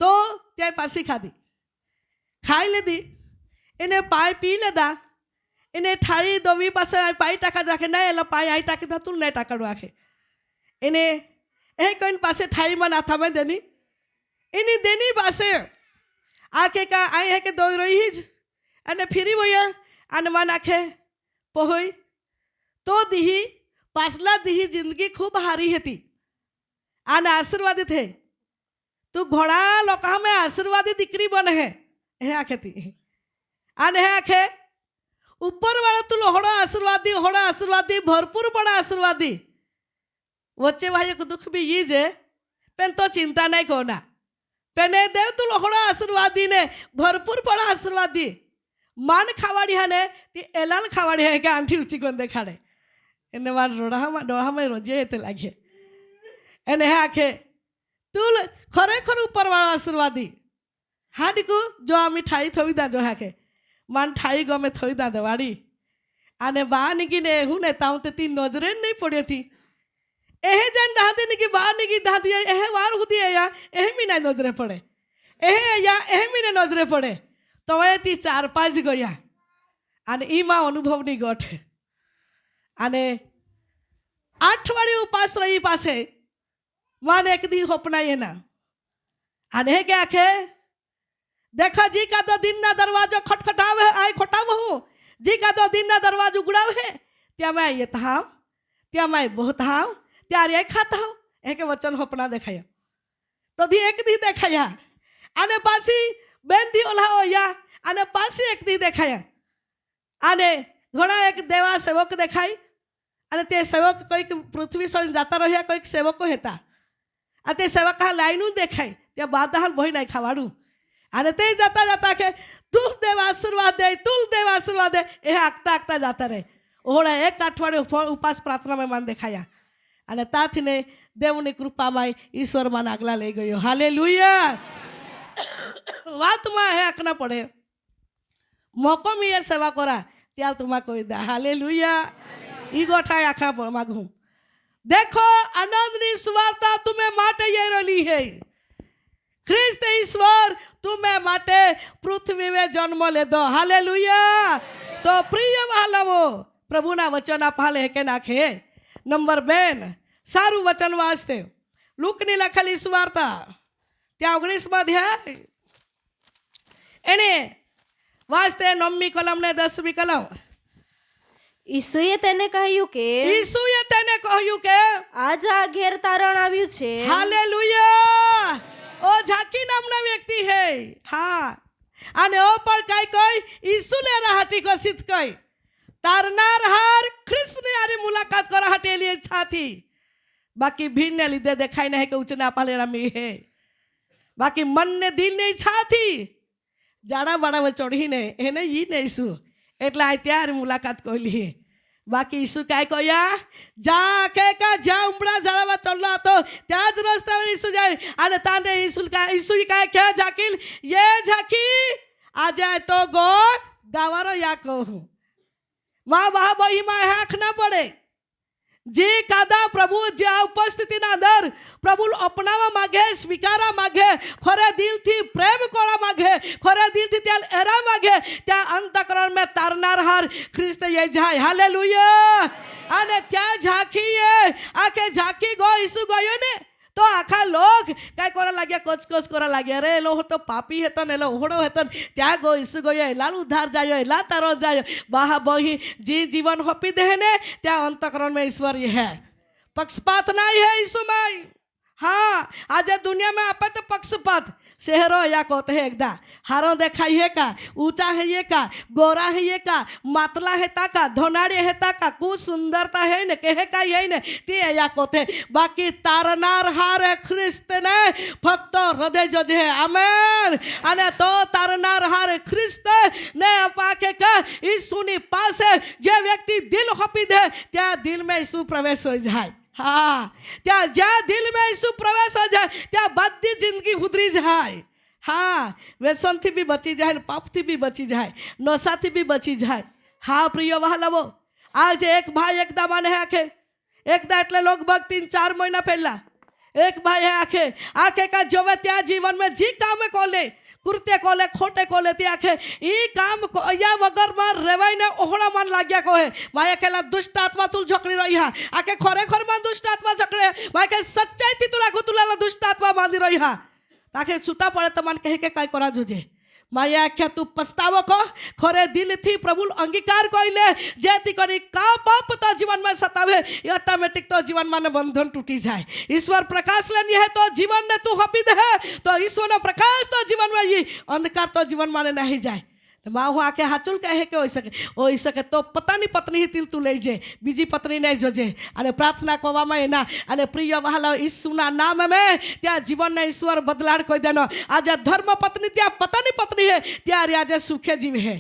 तो त्या पासी खाधी खाई ले दी एने पाई पी लेदा एने थाली दोवी पासे आई पाई टाका जाके नहीं एला पाई आई टाके था तू नहीं टाका आखे एने ए कोई पासे थाली मन आता में देनी एनी देनी पासे आके का आई है के दो रही ज अने फिरी वया अने मन आखे पोहोई तो दीही पासला दीही जिंदगी खूब हारी हेती आने आशीर्वादित है तू घोड़ा लोका में आशीर्वादी दिकरी बन है हे आखे ती आने हे आखे ऊपर वाला तू होड़ा आशीर्वादी भरपूर बड़ा आशीर्वादी વચ્ચે ભાઈ એક દુઃખ બી ઈ છે પેન તો ચિંતા નહીં કોના પેને દેવ તું લોહડો આશીર્વાદ દીને ભરપૂર પણ આશીર્વાદ દી માન ખાવાડી હા ને તે એલાલ ખાવાડી હા કે આંઠી ઊંચી કોણ દેખાડે એને માર ડોહામાં રોજે તે લાગે એને હે આખે તું ખરેખર ઉપરવાળો આશીર્વાદ દી હા દીકુ જો આ મીઠાઈ થોઈ દાજો હાકે માન ઠાઈ ગમે થોઈ દાદે વાડી અને બા નીકીને હું ને તાઉ તે તી નજરે નહીં પડ્યો થી એહે જન દાદે નીકી બા નીકી દાદી એહે વાર હુદી આયા એહે મીના નજરે પડે એહે આયા એહે મીને નજરે પડે તો એ તી 4-5 ગયા અને ઈમાં અનુભવની ગોઠ અને 8 વાળી ઉપાસ રહી પાસે માને એક દી હોપનાય એના અને હે કે આખે देखा जी का तो दिन ना दरवाजा खटखटावे आए खटाव हूँ जी का तो दिन ना दरवाजा उगड़ावे त्या मैं ये था त्या मैं बहुत हाँ त्यारे खाता हूँ एक वचन होपना देखाया तो दी एक दी देखाया आने पासी बेन दी ओला या आने पासी एक दी देखाया आने घोड़ा एक देवा सेवक देखाई आने ते सेवक कोई पृथ्वी सड़ी जाता रहा कोई सेवको हेता आ ते सेवक लाइनू देखाई त्या बादहाल भई नहीं खावाड़ू અને તે જતા જતા કે તું દેવ આશીર્વાદ દે એ આગતા આગતા જતા રહે ઓળા 1 અઠવાડિયું ઉપાસ પ્રાર્થનામાં માન દેખાયા અને તાથીને દેવની કૃપામાં ઈશ્વર માન આગલા લઈ ગયો હાલેલુયા વાતમાં હે આંખ ના પડે મોકો મીએ સેવા કરા ત્યાં તુમા કોઈ દા હાલેલુયા ઈ ગોઠાય આખા માગું देखो आनंदनी सुवार्ता तुम्हें माटे ये रली है ख्रिस्त ईश्वर तुम्हें माटे पृथ्वी में जन्म ले दो हालेलुया तो प्रिय वालावो प्रभुना वचन आपाले के नाखे नंबर 2 सारू वचन वास्ते लूकनी लखेली सुवार्ता त्या 19 अध्याय एने वास्ते 9મી कलम ने 10મી कलम ઈસુએ તેને કહ્યું કે આજ આ ઘેર તારણ આવ્યું છે હાલેલુયા ओ झाकी नामना व्यक्ति है हाँ आने ओ पर काय कोई यीशु ले रहती को सिद्ध कोई तारनार हार ख्रिस्त ने आरी मुलाकात करा हटे लिए छाती बाकी भीड़ ने लीधे देखाई नहीं के उचना पाले रमी है बाकी मन ने दिल ने छाती जाड़ा बड़ा वो चढ़ी ने है ने ये नहीं सु एटला आई त्यार मुलाकात कोई लिए बाकी ईसु काय कोया जा के का जा उमड़ा जरा चलला तो त्याज रस्ता में ईसु जाए अरे ताने ईसु काय क्या झाकील ये झाकी आ जाए तो गो गावारो या कहूँ माँ बहा बही माँ हाथ ना पड़े जे कादा प्रभु जे उपस्थिति ना अंदर प्रभु अपनावा मागे स्वीकारा मागे खरे दिल थी प्रेम कोरा मागे खरे दिल थी त्याल एरा मागे त्या अंतकरण में तारनार हार ख्रिस्त ये जाए हालेलुया आने त्या झाकी ये आके झाकी गो ईसु गयो ने तो आखा लोग काय कोरा लाग्या कोच कोरा लाग्या रे लो तो पापी हेतन एलो ओहड़ो हेतन त्या गो ईसु गयो लाल उद्धार जायो ला तारो जायो बाहा बही जी जीवन होपी देने त्या अंतकरण में ईश्वर ये है पक्षपात नहीं है ईसु माई हाँ आज दुनिया में आपे तो पक्षपात शहरों या कहते हैं एकदा हारो देखाई है का ऊंचा है ये का गोरा है ये का मतला है ता का धोनाड़ी है ता का कुछ सुंदरता है न कहे का है न ते या कहते बाकी तारनार हार ख्रिस्त ने फक्त हृदय जज है आमेन अने तो तारनार हार ख्रिस्त ने पाके का यीशुनी पास जे व्यक्ति दिल होपी दे त्या दिल में यीशु प्रवेश हो जाए हाँ त्या ज्या दिल में यीशु प्रवेश हो जाए त्या बदी जिंदगी उतरी जाए हाँ व्यसन थी भी बची जाए पाप थी भी बची जाए नशा थी भी बची जाए हाँ प्रिय वहालवो आज एक भाई एकदा माने आखे एकदा एटले लोग बग 3-4 महीना पहला एक भाई है आखे आखे का जोवे त्या जीवन में जी काम कोले कुर्ते कोले खोटे कोले ते आखे ई काम या वगर मार रेवाई ने ओहड़ा मन लाग्या को है माया केला दुष्ट आत्मा तुल झकड़ी रही हा आके खरे खर मान दुष्ट आत्मा झकड़े माया के सच्चाई थी तुला को तुला दुष्ट आत्मा बांधी रही हा ताके छूटा पड़े तो मन कहे के काय करा जुजे माया आख्या तू पछतावो को खरे दिल थी प्रभु अंगीकार कइले जेती करी का पाप तो जीवन में सतावे ऑटोमेटिक तो जीवन में बंधन टूटी जाए ईश्वर प्रकाश लेनी है तो जीवन ने तू हपी दे तो ईश्वर ने प्रकाश तो जीवन में ये अंधकार तो जीवन में नहीं जाए માં હું આખે હાચું કહે કે હોઈ શકે તો પોતાની પત્ની તિલ તું લઈ જાય, બીજી પત્નીને જોજે અને પ્રાર્થના કરવામાં એના અને પ્રિય વહાલા ઈસુના નામ મેં ત્યાં જીવનને ઈશ્વર બદલાડ કોઈ દેનો. આજે ધર્મ પત્ની ત્યાં પોતાની પત્ની હે ત્યારે આજે સુખે જીવે હે.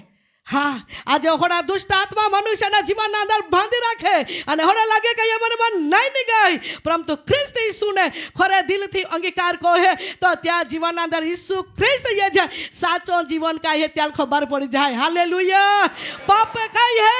હા, આજે હોડા દુષ્ટ આત્મા મનુષ્યના જીવનના અંદર બાંધી રાખે અને હોડા લાગે કે એ મને મન નહીં નિગાય, પરંતુ ખ્રિસ્ત ઈસુને ખરે દિલથી અંગીકાર કહે તો ત્યાં જીવનના અંદર ઈસુ ખ્રિસ્ત એ જે સાચો જીવન કાંઈ હે ત્યાં ખબર પડી જાય. હાલેલુયા. પાપ કાંઈ હે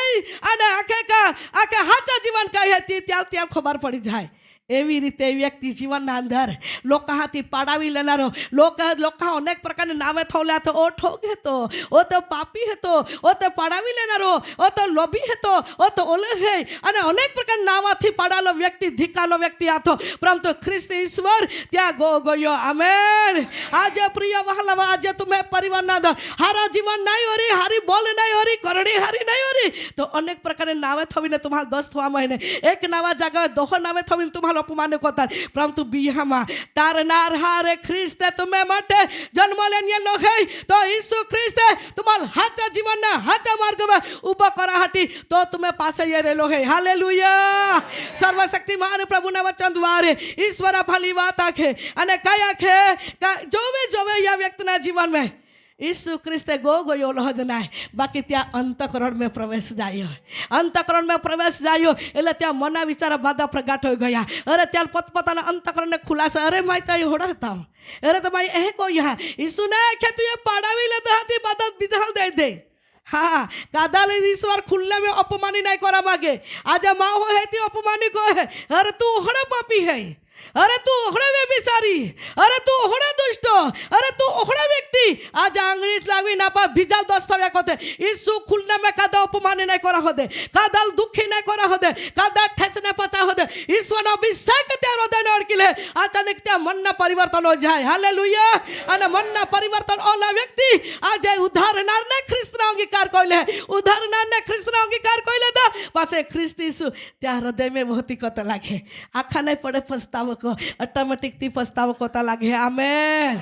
અને આખે સાચા જીવન કાંઈ હે ત્યાં ખબર પડી જાય. એવી રીતે વ્યક્તિ જીવનના અંદર લોકો હાથી પાડાવી લેનારો લોકો અનેક પ્રકારના નામે થોલ્યા તો ઓ ઠોગ હતો, ઓ તો પાપી હતો, ઓ તો પાડાવી લેનારો, ઓ તો લોભી હતો, ઓ તો ઓલે હે અને અનેક પ્રકારના નામથી પાડાલો વ્યક્તિ ધિકાલો વ્યક્તિ હતો, પરંતુ ખ્રિસ્ત ઈશ્વર ત્યાં ગયો. આમેન. આજે પ્રિય વહાલા આજે તમે પરિવારના અંદર હારા જીવન નહીં હોરી, હારી બોલ નહીં હોરી, કરણી હારી નહીં હોરી તો અનેક પ્રકારના નામે થવીને તમારા દોસ્ત થવામાં એને એક નવા જાગા દોહો નામે થવીને તમારા અપમાન કોતાર, પરંતુ બિહામાં તારનાર હારે ખ્રિસ્તે તમે માટે જન્મ લેને નો હે તો ઈસુ ખ્રિસ્તે તમારા હાચા જીવનના હાચા માર્ગમાં ઊભા કરા હતી તો તમે પાસે રહેલો હે. હાલેલુયા. સર્વશક્તિમાન પ્રભુના વચન દ્વારે ઈશ્વર ભલી વાત આખે અને કયા ખે જોવે યા વ્યક્તિના જીવનમાં ઈસુ ખ્રિસ્તે ગયો લહજ નાય, બાકી ત્યાં અંતકરણ મેં પ્રવેશ જાયો. અંતકરણ મેં પ્રવેશ જાયો એટલે ત્યાં મના વિચારા બાધા પ્રગાટ હોઈ ગયા. અરે ત્યાં પોતપોતાના અંતકરણને ખુલાસા. અરે માય તો હોડા હતા, અરે તમારી એ કોઈ હા ઈસુને કે તું એ પાડાવી લેતા હતી બાધા બીજા દે દે. હા, કાદાલે ઈશ્વર ખુલ્લે મેં અપમાની નહીં કરા માગે. આજે માં હો હે તી અપમાની કહે અરે તું હોડા પાપી હે, અરે તું ઓહડા વ્યભિચારી, અરે તું ઓહડા દુષ્ટ, અરે તું ઓહડા વ્યક્તિ. આજે આંગળી લાવી ના પા બીજા દોસ્ત થયા કોતે ઈસુ ખુલ્લે મેં કાદા અપમાન નહીં કરા હોદે, કાદાલ દુઃખી નહીં કરા હોદે, કાદા ઠેચને પચા હોદે. ઈશ્વરનો અભિષેક ત્યાં હૃદયને અડકી લે. અચાનક ત્યાં મનના પરિવર્તન હો જાય. હાલેલુયા. અને મનના પરિવર્તન ઓલા વ્યક્તિ આજે ઉદ્ધારનારને ખ્રિસ્તનો અંગીકાર કરી લે, ઉદ્ધારનારને ખ્રિસ્તનો અંગીકાર કરી લેતા પાસે ખ્રિસ્ત ઈસુ ત્યાં હૃદય મેં વહતી કરતા લાગે. આખા નહીં પડે પસ્તાવો ऑटोमेटिक थी पछतावो कोता लागे. आमेन.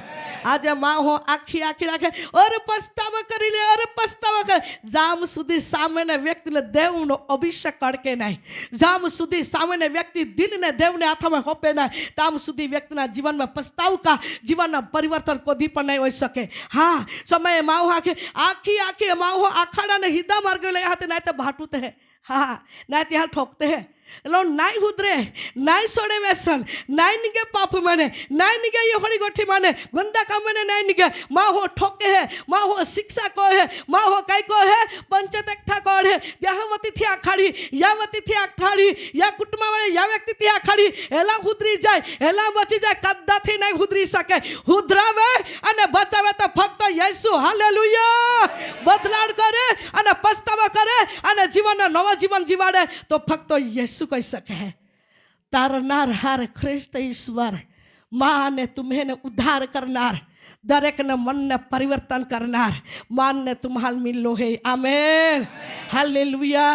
आज माँ हो आखी राखे और पछतावा करी ले, और पछतावा कर जाम सुधी सामान्य व्यक्ति ने देव नो अभिषेक करके नहीं, जाम सुधी सामान्य व्यक्ति दिल ने देव ने हाथ में होपे नहीं, ताम सुधी व्यक्ति ना जीवन में पछताव का जीवन ना परिवर्तन कभी पण नहीं हो सके. हाँ, समय माँ आखी माँ हो आखाड़ा ने हिदा मार्ग ले आते नहीं तो भाटूते हैं. हाँ, नहीं तो यहाँ ठोकते हैं. लो नाई हुद्रे, नाई सोड़े व्यसन, नाई निगे पाप माने, नाई निगे ये होड़ी गोठी माने, गंदा काम माने नाई निगे. माँ हो ठोके है, माँ हो शिक्षा को है, माँ हो कई को है पंचायत एकठा को है. यावती थी आखाड़ी, यावती थी आखाड़ी, या कुटुंबा वाले या व्यक्ति थी आखाड़ी एला हुद्री जाए, एला बची जाए, कद्दा थी नहीं हुद्री सके. हुद्रावे अने बचावे तो फक्त येसु. हालेलुया. बदलाड़ करे अने पछतावा करे अने जीवन नवा जीवन जीवाड़े तो फक्त येसु कही सके. तारनार हार ख्रिस्त ईश्वर मां ने तुम्हें ने उद्धार करनार, दरेक ने मन ने परिवर्तन करनार मान ने तुम्हाल मिलो है. आमेन. हालेलुया.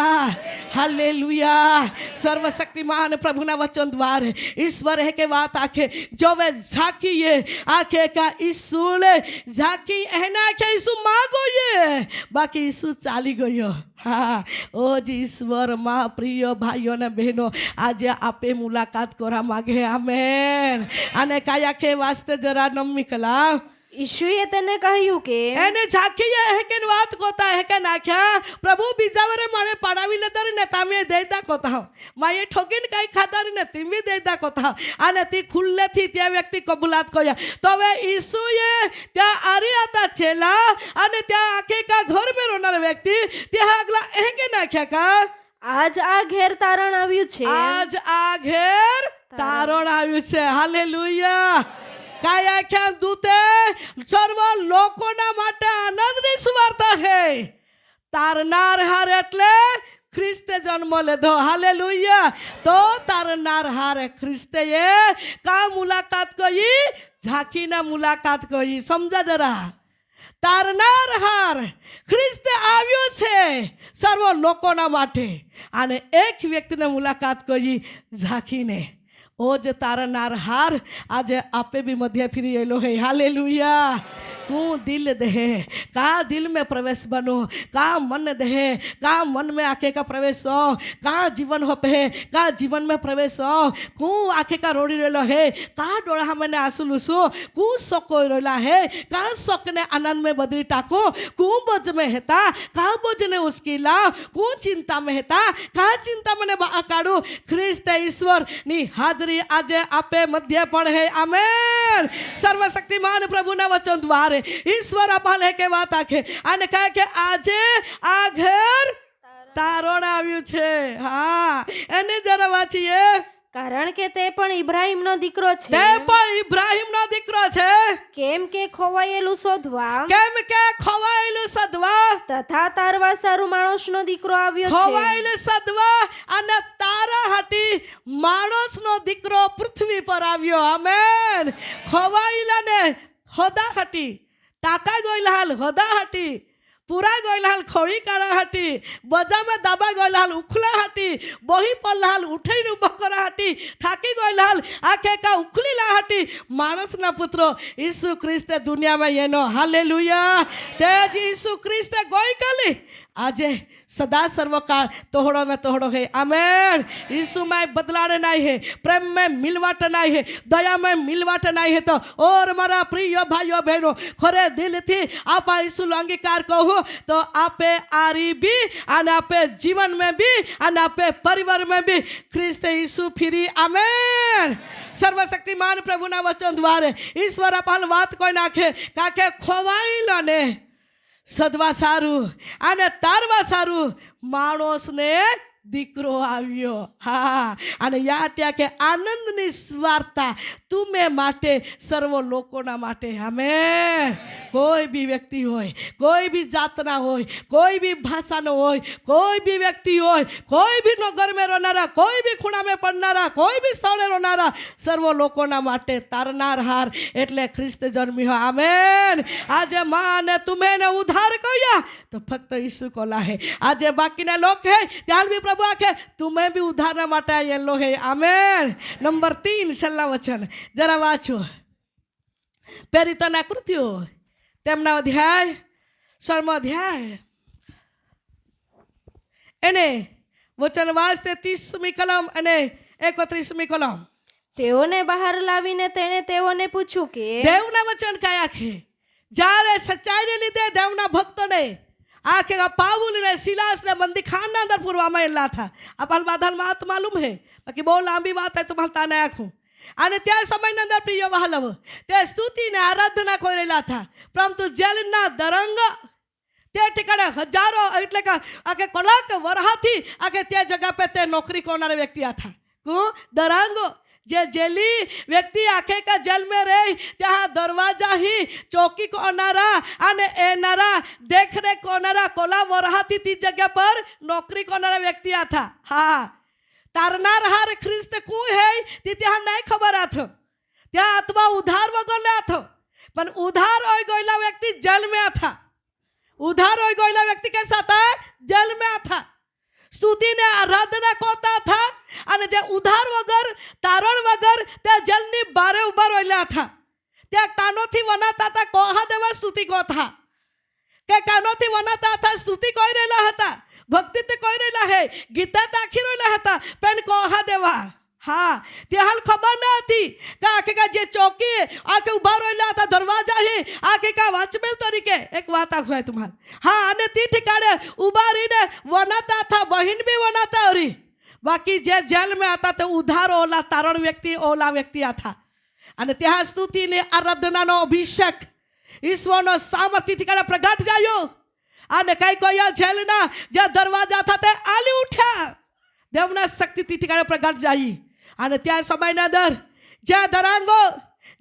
हालेलुया. सर्वशक्तिमान प्रभु ना वचन द्वारे ईश्वर है के बात आखे जो वे झाकी ये आखे का ईसु ने झाकी एना के ईसु मांगो ये बाकी ईसु चाली गयो. हाँ, ओ जी ईश्वर माँ प्रिय भाइयों ने बहनों आज आपे मुलाकात करा मागे. आमेन. अने काया के वास्ते जरा नम्मी कला ઈશુએ તેને કહ્યું કે એને ઝાંખીએ હે કે વાત કોતા હે કે નાખ્યા પ્રભુ બીજાવરે મારે પાડાવી લેતારી ને તમે દેતા કોતા હો માએ ઠોકીને કઈ ખાતારી ને તમે દેતા કોતા હો અને તી ખુલ્લેથી त्या વ્યક્તિ કબૂલાત કર્યા તો હવે ઈસુએ त्या આરી આતા છેલા અને त्या આખે કા ઘર મે રોનાર વ્યક્તિ त्या આગલા હે કે નાખ્યા का આજ આ ઘેર તારણ આવ્યું છે, આજ આ ઘેર તારણ આવ્યું છે. હાલેલુયા. કાયા ખ્યા દૂતે સર્વ લોકોના માટે આનંદની સુવાર્તા છે. તારનાર હાર એટલે ખ્રિસ્તે જન્મ લીધો. હાલેલુયા. તો તારનાર હાર ખ્રિસ્તેએ કા મુલાકાત કરી, ઝાંખીના મુલાકાત કરી. સમજા જરા. તારનાર હાર ખ્રિસ્તે આવ્યો છે સર્વ લોકોના માટે અને એક વ્યક્તિને મુલાકાત કરી ઝાંખીને. ओ जे तारनार हार आज आपे भी मध्य फिरी एलो है. हालेलुया. कू दिल दे, का दिल में प्रवेश बनो, का मन दे, का मन में आखे का प्रवेश हो, का जीवन हो पे, का जीवन में प्रवेश हो, कू आखे का रोड़ी रोलो है, का डोड़ा मैंने आंसू लूसो, कू सोको रोला है, का शोक ने आनंद में बदली टाको, कू बोझ में हेता, का बोझ ने उसकी लाव, कू चिंता में हेता, का चिंता मैंने काढ़ू, ख्रिस्त ईश्वर नी हाजरी आज आपे मध्य पण है। आमेन। सर्वशक्तिमान प्रभुना वचन द्वारे ईश्वर आपने के વાત આખે અને કહે કે આજે આ ઘર તારણ આવ્યું છે। હા એને જરા વાંચીએ। કારણ કે તે પણ ઇબ્રાહીમનો દીકરો છે, તે પણ ઇબ્રાહીમનો દીકરો છે, કેમ કે ખોવાયેલું શોધવા, કેમ કે ખોવાયેલું સદવા, તથા તારવા સારું માણસનો દીકરો આવ્યો છે। ખોવાયેલું સદવા અને તારા હાટી માણસનો દીકરો પૃથ્વી પર આવ્યો। આમેન। ખોવાયેલાને હોદા હાટી, टाका गोइलाल होदा हटी, पूरा गोइलाल खोड़ी काड़ा हटी, बजा में दबा गोइलाल उखला हटी, बही पड़लाल उठे बकरा हटी, थाकी गोइलाल आखे का उखली ला हटी। मानस ना पुत्रो यीशु ख्रिस्ते दुनिया में ये नो हालेलुया। तेज यीशु ख्रिस्ते गोई कली आजे सदा सर्वकाल तोहड़ो न तोहड़ो है। आमेन। यीशु में बदलाने नहीं है, प्रेम में मिलवाट नहीं है, दया में मिलवाट नहीं है। तो और मारा प्रिय भाइयों बहनों खरे दिल थी आप यीशु अंगीकार कहो तो आपे आरी भी और आपे जीवन में भी और आपे परिवार में भी ख्रिस्त यीशु फिरी। आमेन। सर्वशक्तिमान प्रभु ना वचन द्वारे ईश्वर अपन बात कोई नाखे काके खोवाइलो ने સદવા સારું અને તારવા સારું માણસને દીકરો આવ્યો। હા અને યા ત્યાં કે આનંદની સ્વાર્તા તુમે માટે સર્વ લોકોના માટે। આમેન। કોઈ બી વ્યક્તિ હોય, કોઈ બી જાતના હોય, કોઈ બી ભાષાનો હોય, કોઈ બી વ્યક્તિ હોય, કોઈ બી નગર में રોનારા, કોઈ બી ખૂણા में પડનારા, કોઈ બી સ્થળે રોનારા સર્વ લોકોના માટે તારનાર હાર એટલે ખ્રિસ્ત જન્મ્યો। આમેન। આજે માં ને તુમે ને ઉદ્ધાર કર્યા તો ફક્ત ઈસુ કોલા હે। આજે બાકીના લોક હે ત્યાં બી પ્રભુ આખે तुम्हें भी उद्धार માટે આયેલો હે। આમેન। નંબર 3 છેલ્લા વચન જરા વાંચો। પ્રેરિતોના કૃત્યો તેમના અધ્યાય 16મો અધ્યાય એને વચન વાંચતે 30મી કલમ અને 31મી કલમ। તેઓને બહાર લાવીને તેણે તેઓને પૂછ્યું કે દેવના વચન કયા છે। જ્યારે સચ્ચાઈને લીધે દેવના ભક્તોને आखे का पावुल ने सिलास ने बंदी खाना अंदर पूर्वा में ला था। अपन बादल बात मालूम है बाकी बहुत लंबी बात है तुम्हारे ताने आँखों आने त्या समय अंदर प्रिय वहालव ते स्तुति ने आराधना करेला था परंतु जेलना दरंग ते ठिकाणे हजारों એટલે કે આકે કલાક વરહાથી આકે त्या जगह पे ते नौकरी करने व्यक्ति था को दरंगो जे जेली व्यक्ति आखे का जेल में रहे त्या दरवाजा ही चौकी कोनारा अने एनारा देखने कोनारा कोला वरहाती ती जगह पर नौकरी कोनारा व्यक्ति था। हाँ तारनार हार ख्रिस्त को है ती त्या नहीं खबर आथ त्या आत्मा उधार वगैरह आथ पण उधार होई गईला व्यक्ति जेल में था। उधार होई गईला व्यक्ति कैसा था जेल में था। स्तुति ने आराधना करता था અને જે ઉધાર વગર તારણ વગર त्या જલની બારે ઉભા રહેલા था। त्या કાનોથી વનાતા હતા કોહા દેવા સ્તુતિ કોથા કે કાનોથી વનાતા હતા સ્તુતિ કોઈ રહેલા હતા ભક્તિ તે કોઈ રહેલા હે ગીતા તાખી રહેલા હતા પણ કોહા દેવા। हाँ તે હાલ ખબર ન હતી કે આખે કા જે ચોકી આકે ઉભા રહેલા હતા દરવાજા હે આખે કા વાચમેલ તરીકે એક વાત આખું તમાર। हाँ અને તી ઠિકાણે ઉભા રહીને વનાતા था બહેન બી વનાતા હરી बाकी जे जेल में आता तो उधार ओला तारण व्यक्ति ओला व्यक्ति था અને ત્યાં સ્તુતિ ને આરાધનાનો અભિષેક ઈશ્વરનો સામર્થ્ય ઠીકાણે પ્રગટ જાયો અને કઈ કોઈ જેલના જે દરવાજા હતા તે આલી ઉઠ્યા દેવના શક્તિથી ઠીકાણે પ્રગટ જાઈ અને ત્યાં સમયના અંદર જે દરાંગો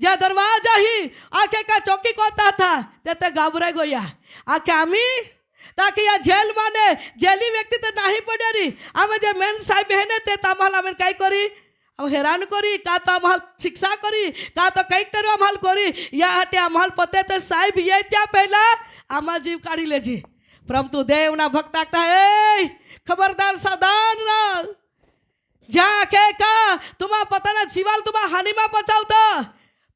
જે દરવાજા ही આખે કા ચોકી કોતા था તે ગાબરાઈ ગયા આખે આમી ताकि या जेल माने जेली व्यक्ति तो नहीं पड़े रही आमे जे मेन साहेब है ने ते तामाल आमे काई करी अब हैरान करी का तो अमहल शिक्षा करी का तो कई तरह अमहल करी या हटे अमहल पते तो साहेब ये त्या पहला आमा जीव काढ़ी लेजी परंतु देवना भक्त आखता है खबरदार सावधान रहो जा के का तुम्हारा पता ना जीवाल तुम्हारा हानि में बचावता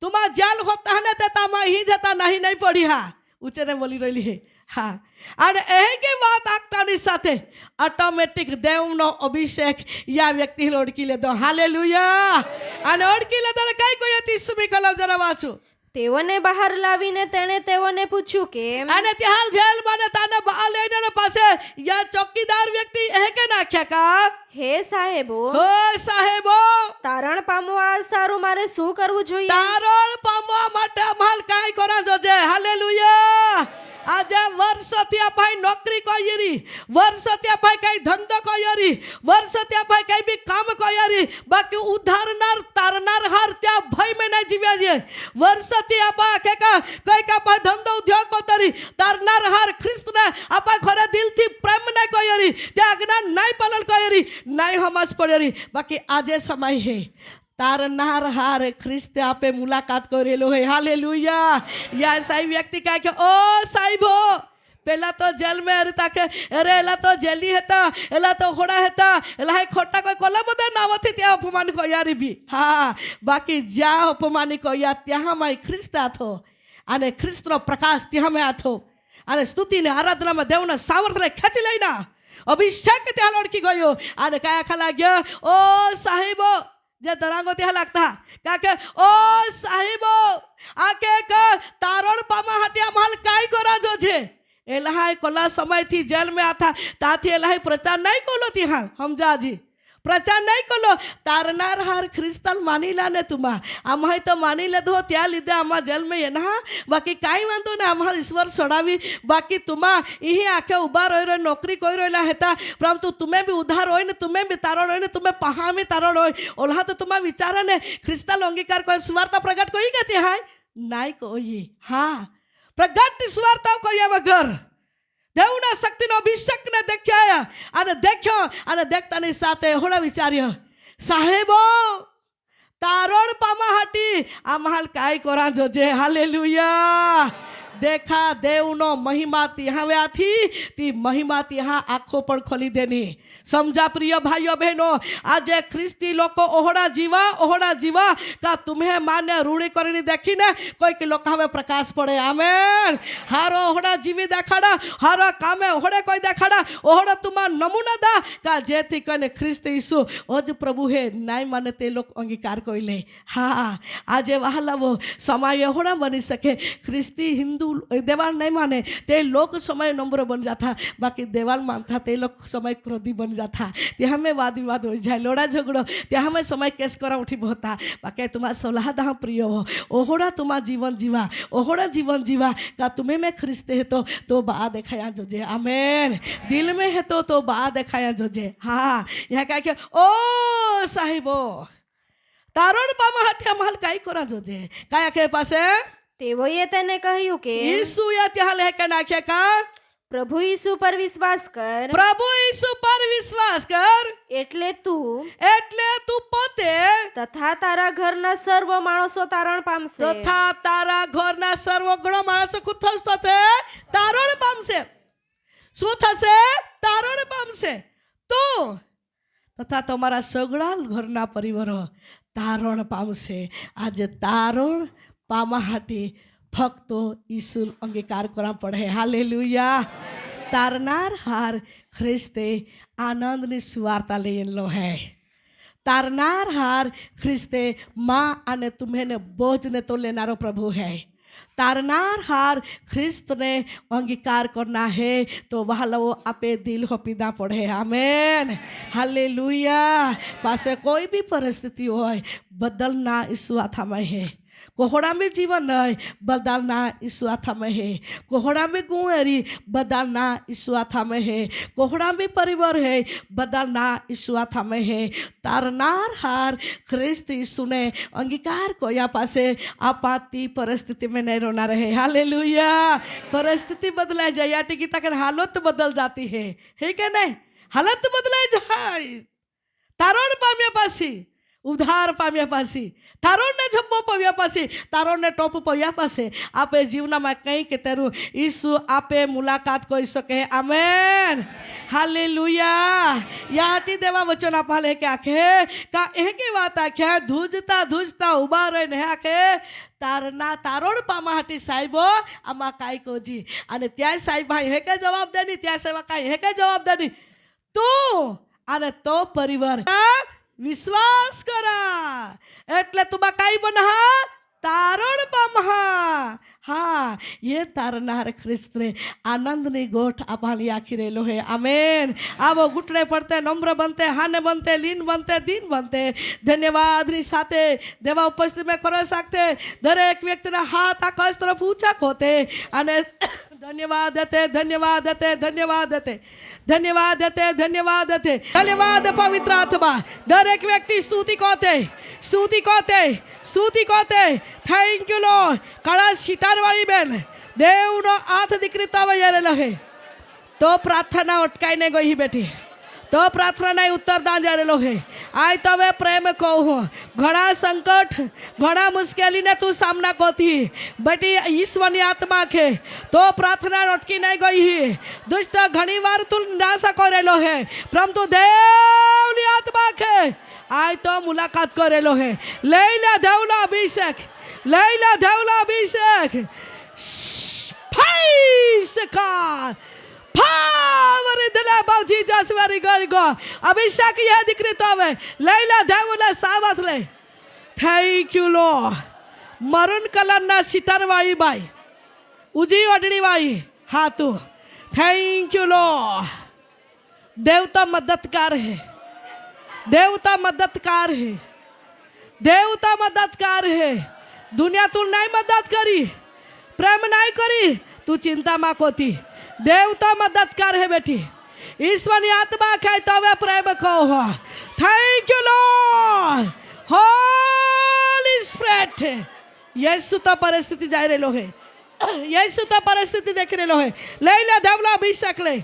तुम्हा जेल होता है ना ते तामा ही जता नहीं पड़ी हा उचेने बोली रही है हाँ અને એહી વાત આગતાની સાથે ઓટોમેટિક દેવનો અભિષેક યા વ્યક્તિ ઓળખી લેતો હાલેલુયા અને ઓળખી લેતો કઈ કોઈ હતી સુમી કલમ જરા વાંચું તેઓને બહાર લાવીને તેણે તેઓને પૂછ્યું કે અને ત્યાં જેલ માં તાને બહાર લઈને પાસે યા ચોકીદાર વ્યક્તિ એ કે નાખ્યા કા હે સાહેબો હો સાહેબો તારણ પામવા સારું મારે શું કરવું જોઈએ તારણ પામવા માટે અમાલ કાઈ કરા જોજે હાલેલુયા આજે વર્ષોથી આ ભાઈ નોકરી કોયરી વર્ષોથી આ ભાઈ કઈ ધંધો કોયરી વર્ષોથી આ ભાઈ કઈ બી કામ કોયરી બાકી ઉધારનાર તારનાર હાર त्या भय में नहीं जीव्या जे वर्षोથી आपा के का कई का भाई धंधो उद्योग कोतरी तारनार हार ख्रिस्त ने आपा खरे दिल थी प्रेम नहीं कोयरी त्या आज्ञा नहीं पालन कोयरी नहीं समझ पड़ेरी बाकी आजे समय है तारनार हार ख्रिस्त आपे मुलाकात करेलो है हालेलुया या साई व्यक्ति कहे कि ओ साहिबो पहला तो जेल में अरे ताके अरे एला तो जेली हेता एला तो होड़ा हेता एला है खोटा कोई कोला बदे नावथी त्या अपमान को यारी भी हाँ बाकी ज्या अपमान को या त्या माई ख्रिस्त आथो अने ख्रिस्तनो प्रकाश त्या में आथो अने स्तुति ने आराधना में देवना सामर्थ्य खेची लईना अभिषेक त्या लड़की गयो अने काया खला गया ओ साहिबो जे दरांगो त्या लागता काके ओ साहिबो आके का तारण पामा हटिया माल काय करा जो छे एलाहाय कोला समय थी जेल में आता ताथी एलाहाय प्रचार नहीं कोलो थी हाँ समझा जी प्रचार नहीं कोलो तारनार हार ख्रिस्तान मानी लाने तुमा आम है तो मानी ले दो त्या लीधे आमा जेल में ये ना बाकी काई वांधो ने आम्हा ईश्वर छोड़ावी बाकी तुमा यही आखे उभा रही नौकरी कोई रहा हेता परंतु तुम्हें भी उधार होय ने तुम्हें भी तारण होय ने तुम्हें पहा में तारण होय ओला तो तुमा विचार ने ख्रिस्तान अंगीकार कोई सुवार्ता प्रकट कोई कहती है नहीं कोई हाँ प्रगट सुवार्ता कोई वगर देवना शक्तिनो अभिषेक ने देख्या અને દેખ્યો અને દેખતાની સાથે હોડા વિચાર્યો સાહેબો તારણ પામા હાટી આ મહાલ કાઈ કોરા જોજે હાલેલુયા देखा देवनो महिमा तिहाव्या थी ती महिमा तिहा आँखों पर खोली देनी समझा प्रिय भाइयों बहनों आज ख्रिस्ती लोग ओहड़ा जीवा का तुम्हें मान्य रूढ़ी करनी देखी ने कोई के लोग हमें प्रकाश पड़े आमेन हारो ओहड़ा जीवी देखाड़ा हारो कामे ओहड़े कोई देखाड़ा ओहड़ा तुम्हारा नमूना दा का जेथी कने ख्रिस्त यीशु ओज प्रभु है नाई माने ते लोग अंगीकार कोई ले हाँ आज वहां वो समय ओहड़ा बनी सके ख्रिस्ती हिंदू देवाल नहीं माने ते लोग समय नंबर बन जाता बाकी देवाल मानता ते लोग समय क्रोधी बन जाता ते हमें वाद विवाद हो जाए लोड़ा झगड़ो ते हमें समय केस करा उठी होता बाकी तुम्हारा सलाह दा प्रिय हो ओहोड़ा तुम्हारा जीवन जीवा ओहोड़ा जीवन जीवा का तुम्हें में ख्रिस्त है तो बा देखाया जोजे आमेन दिल में है तो बा देखाया जोजे हाँ यहाँ कह के ओ साहिबो तारण पामा हटिया महल काई करा जोजे काया के पासे તેઓએ તેને કહ્યું કે यीशु या त्या लेके नाख्या का પ્રભુ ઈસુ પર વિશ્વાસ કર प्रभु यीशु पर विश्वास कर એટલે तू પોતે તથા તારા ઘરના સર્વ માણસો તારણ પામશે તથા તારા ઘરના સર્વગણ માણસો ખુદ થશે તારણ પામશે શું થશે તારણ પામશે તો તથા તમારા સગળા ઘરના પરિવારો તારણ પામશે આજે તારણ पामा हाटी फक्त यीशु अंगीकार करा पड़े हालेलुया तारनार हार ख्रिस्ते आनंद ने सुवार्ता ले लो है तारनार हार ख्रिस्ते माँ आने तुम्हें ने बोझ ने तो लेनारो प्रभु है तारनार हार ख्रिस्त ने अंगीकार करना है तो वह लो आपे दिल हो पीदा पड़े आमेन हालेलुया पासे कोई भी परिस्थिति हो बदलना इस आथा में है कोहड़ा में जीवन है बदलना यीशु आथा में है कोहड़ा में गुएरी बदलना यीशु आथा में है कोहड़ा में परिवार है बदलना यीशु आथा में है तारनार हार ख्रिस्त यीशु ने अंगीकार को यहाँ पासे आपाती परिस्थिति में नहीं रोना रहे हालेलुया परिस्थिति बदला जाए या टिकी तक हालत बदल जाती है क्या नहीं हालत बदला जाए तारण पाम्या पासी ઉધાર પામ્યા પછી, તારોને જબ્બો પામ્યા પછી, તારોને ટોપ પામ્યા પછી આપે જીવનમાં કંઈક તેરું ઈસુ આપે મુલાકાત કરી શકે. Amen, hallelujah. યાટી દેવા વચન આપાલે કે આખે કા એકી વાત આખ્યા ધૂજતા ધૂજતા ઉભા રહીને આખે તારના તારોડ પામા હાટી સાહેબો આમાં કાંઈ કોજી. અને ત્યાં સાહેબ ભાઈ હે કે જવાબ દેની, ત્યાં સાહેબ કાંઈ હે કે જવાબ દેની, તું અને તો પરિવાર વિશ્વાસ કરા એટલે તુમાં કાંઈ બનહા તારણ પામહા. હા, ये तारनार ख्रिस्त रे आनंदनी गोठ आपाली आखी रेलो है. आमेन. आवो घुटने पड़ते, नम्र बनते, हाने बनते, लीन बनते, दीन बनते. धन्यवादनी साथे देवा उपस्थित में करो सकते दरेक व्यक्तिना हाथ आकाश तरफ ऊंचा होते અને ધન્યવાદ દેતે, ધન્યવાદ દેતે, ધન્યવાદ દેતે, ધન્યવાદ દેતે, ધન્યવાદ દેતે. ધન્યવાદ પવિત્ર આત્મા. દરેક વ્યક્તિ સ્તુતિ કોતે, સ્તુતિ કોતે, સ્તુતિ કોતે. Thank you lord. કળા સિતારવાળી બેન દેવનો હાથ દીકરી તો વયારેલો હે તો પ્રાર્થના અટકાઈને ગઈ બેઠી, તો પ્રાર્થના ઉત્તરદાન જારેલો હે. આય તવે પ્રેમ કહું, ઘણા સંકટ ઘણા મુશ્કેલીને તું સામના કોતી બેટી ઈશ્વરની આત્મા કે તો પ્રાર્થના અટકી નહીં ગઈ. દુષ્ટ ઘણી વાર તું નિરાશા કરેલો હે પરંતુ દેવની આત્મા કે આય તો મુલાકાત કરેલો હે. લઈ લે દેવનો અભિષેક, લઈ લે દેવનો અભિષેક. ફાઈસકાર power in the name of Jesus. Very good, God. અભિષેક યે દીકરી તો હવે લઈ લે દેવને સાવત લે. Thank you lord. મરૂન કલરના સિતારવાળી બાઈ, ઉજી ઓઢણી વાળી હાથું. Thank you Lord. દેવતા મદદગાર હે, દેવતા મદદગાર હે, દેવતા મદદગાર હે. દુનિયા તું નહીં મદદ કરી, પ્રેમ નહીં કરી, તું ચિંતામાં કોતી. देवता मददगार है बेटी. ईश्वरी आत्मा खाए तो वे प्रेम कहो. Thank you Lord. Holy Spirit. Yeshu तो परिस्थिति जा रेलो है, यीशु तो परिस्थिति देख रेलो है. ले ले देवला अभिषेक ले.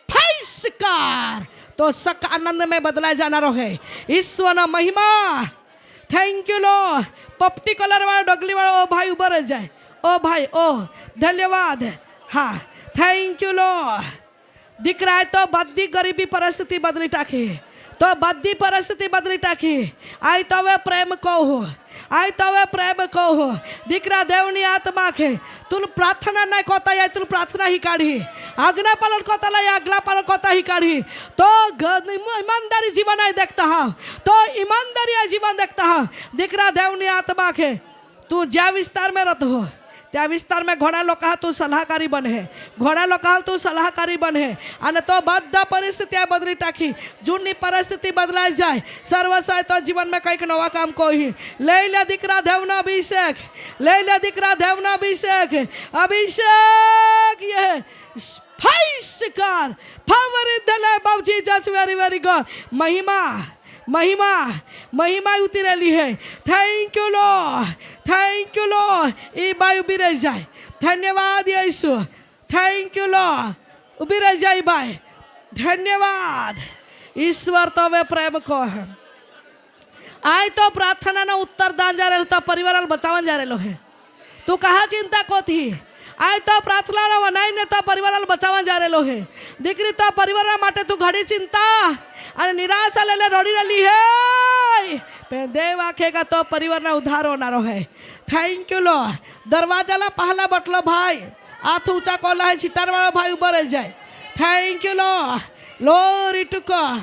फाइसकार तो सक आनंद में बदला जाना रहे. ईश्वर ना महिमा. Thank you Lord. पपटी कलर वाला डगली वाला ओ भाई ऊपर जाए. ओ भाई ओ धन्यवाद. હા, થેન્ક યુ લોર્ડ. દીકરાએ તો બધી ગરીબી પરિસ્થિતિ બદલી નાખી, તો બધી પરિસ્થિતિ બદલી નાખી. આય તો હવે પ્રેમ કહું, આય તો હવે પ્રેમ કહું. દીકરા દેવની આત્મા કે તું પ્રાર્થના નહીં કોતા યાર, તું પ્રાર્થના ही કાઢી. આજ્ઞા પાલન કોતા લા આજ્ઞા પાલન કોતા ही કાઢી. તો ઈમાનદારી જીવન આય देखता હા, તો ઈમાનદારી જીવન देखता હા. દીકરા દેવની આત્મા કે તું જ્યાં વિસ્તાર में रहतो हो त्या विस्तार में घोड़ा लोग तू सलाहकारी बन है, घोड़ा लोग तू सलाहकारी बन है. અને તો બધા પરિસ્થિતિ બદલી નાખી. જૂની પરિસ્થિતિ બદલાઈ જાય. સર્વસાય તો જીવનમાં કંઈક નવા કામ કોઈ. લઈ લે દીકરા દેવનો અભિષેક, લઈ લે દીકરા દેવનો અભિષેક. અભિષેક ये फाइसकार power in the name of Jesus. Very very good. महिमा महिमा महिमा उतरेली है. Thank you Lord, thank you Lord. ई बाई उभी रह जाए. धन्यवाद यीशु. Thank you Lord. उभी रह जाए बाई. धन्यवाद. ईश्वर तो वे प्रेम को है. आय तो प्रार्थना ना उत्तरदान जा रहे तो परिवार बचावन जा रहे है. तू कहा चिंता को थी. आय तो प्रार्थना ना वनाई ने तो परिवार बचावन जा रहे है. दीकरी तो परिवार माटे तू घड़ी चिंता અને નિરાશા લઈને રડી રહેલી હે. પણ દેવ આખેगा तो परिवार ना उद्धार होना है. Thank you Lord. दरवाजाला पहला बटलो भाई हाथ ऊंचा कोला है, सितार वाला भाई ऊपर रह जाए. Thank you Lord. Glory to God.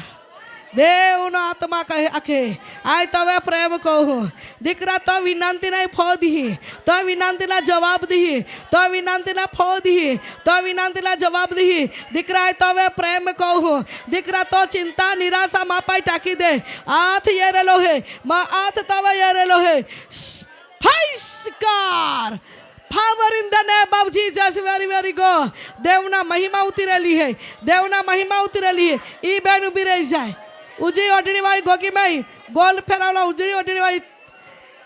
देवनो आत्मा कहे आखे आय तो वे प्रेम कहूँ. દીકરા તો વિનંતી નહીં ફો દી, તો વિનંતીના જવાબ દી, તો વિનંતીના ફો દી, તો વિનંતીના જવાબ દી. દીકરા તો હવે પ્રેમ કહું. દીકરા તો ચિંતા નિરાશા માપાઈ ટાકી દે. હાથ યેરેલો હે, માં હાથ તવે યેરેલો હે. ફાઈસકાર power in the name of Jesus. very very good. દેવના મહિમા ઉતરેલી હે, દેવના મહિમા ઉતરેલી હે. ઈ બેન ઉભી રહી જાય. ઉજી ઓઢણી વાળી ગોગી માઈ ગોલ ફેરાવલા ઉજળી ઓઢણી વાળી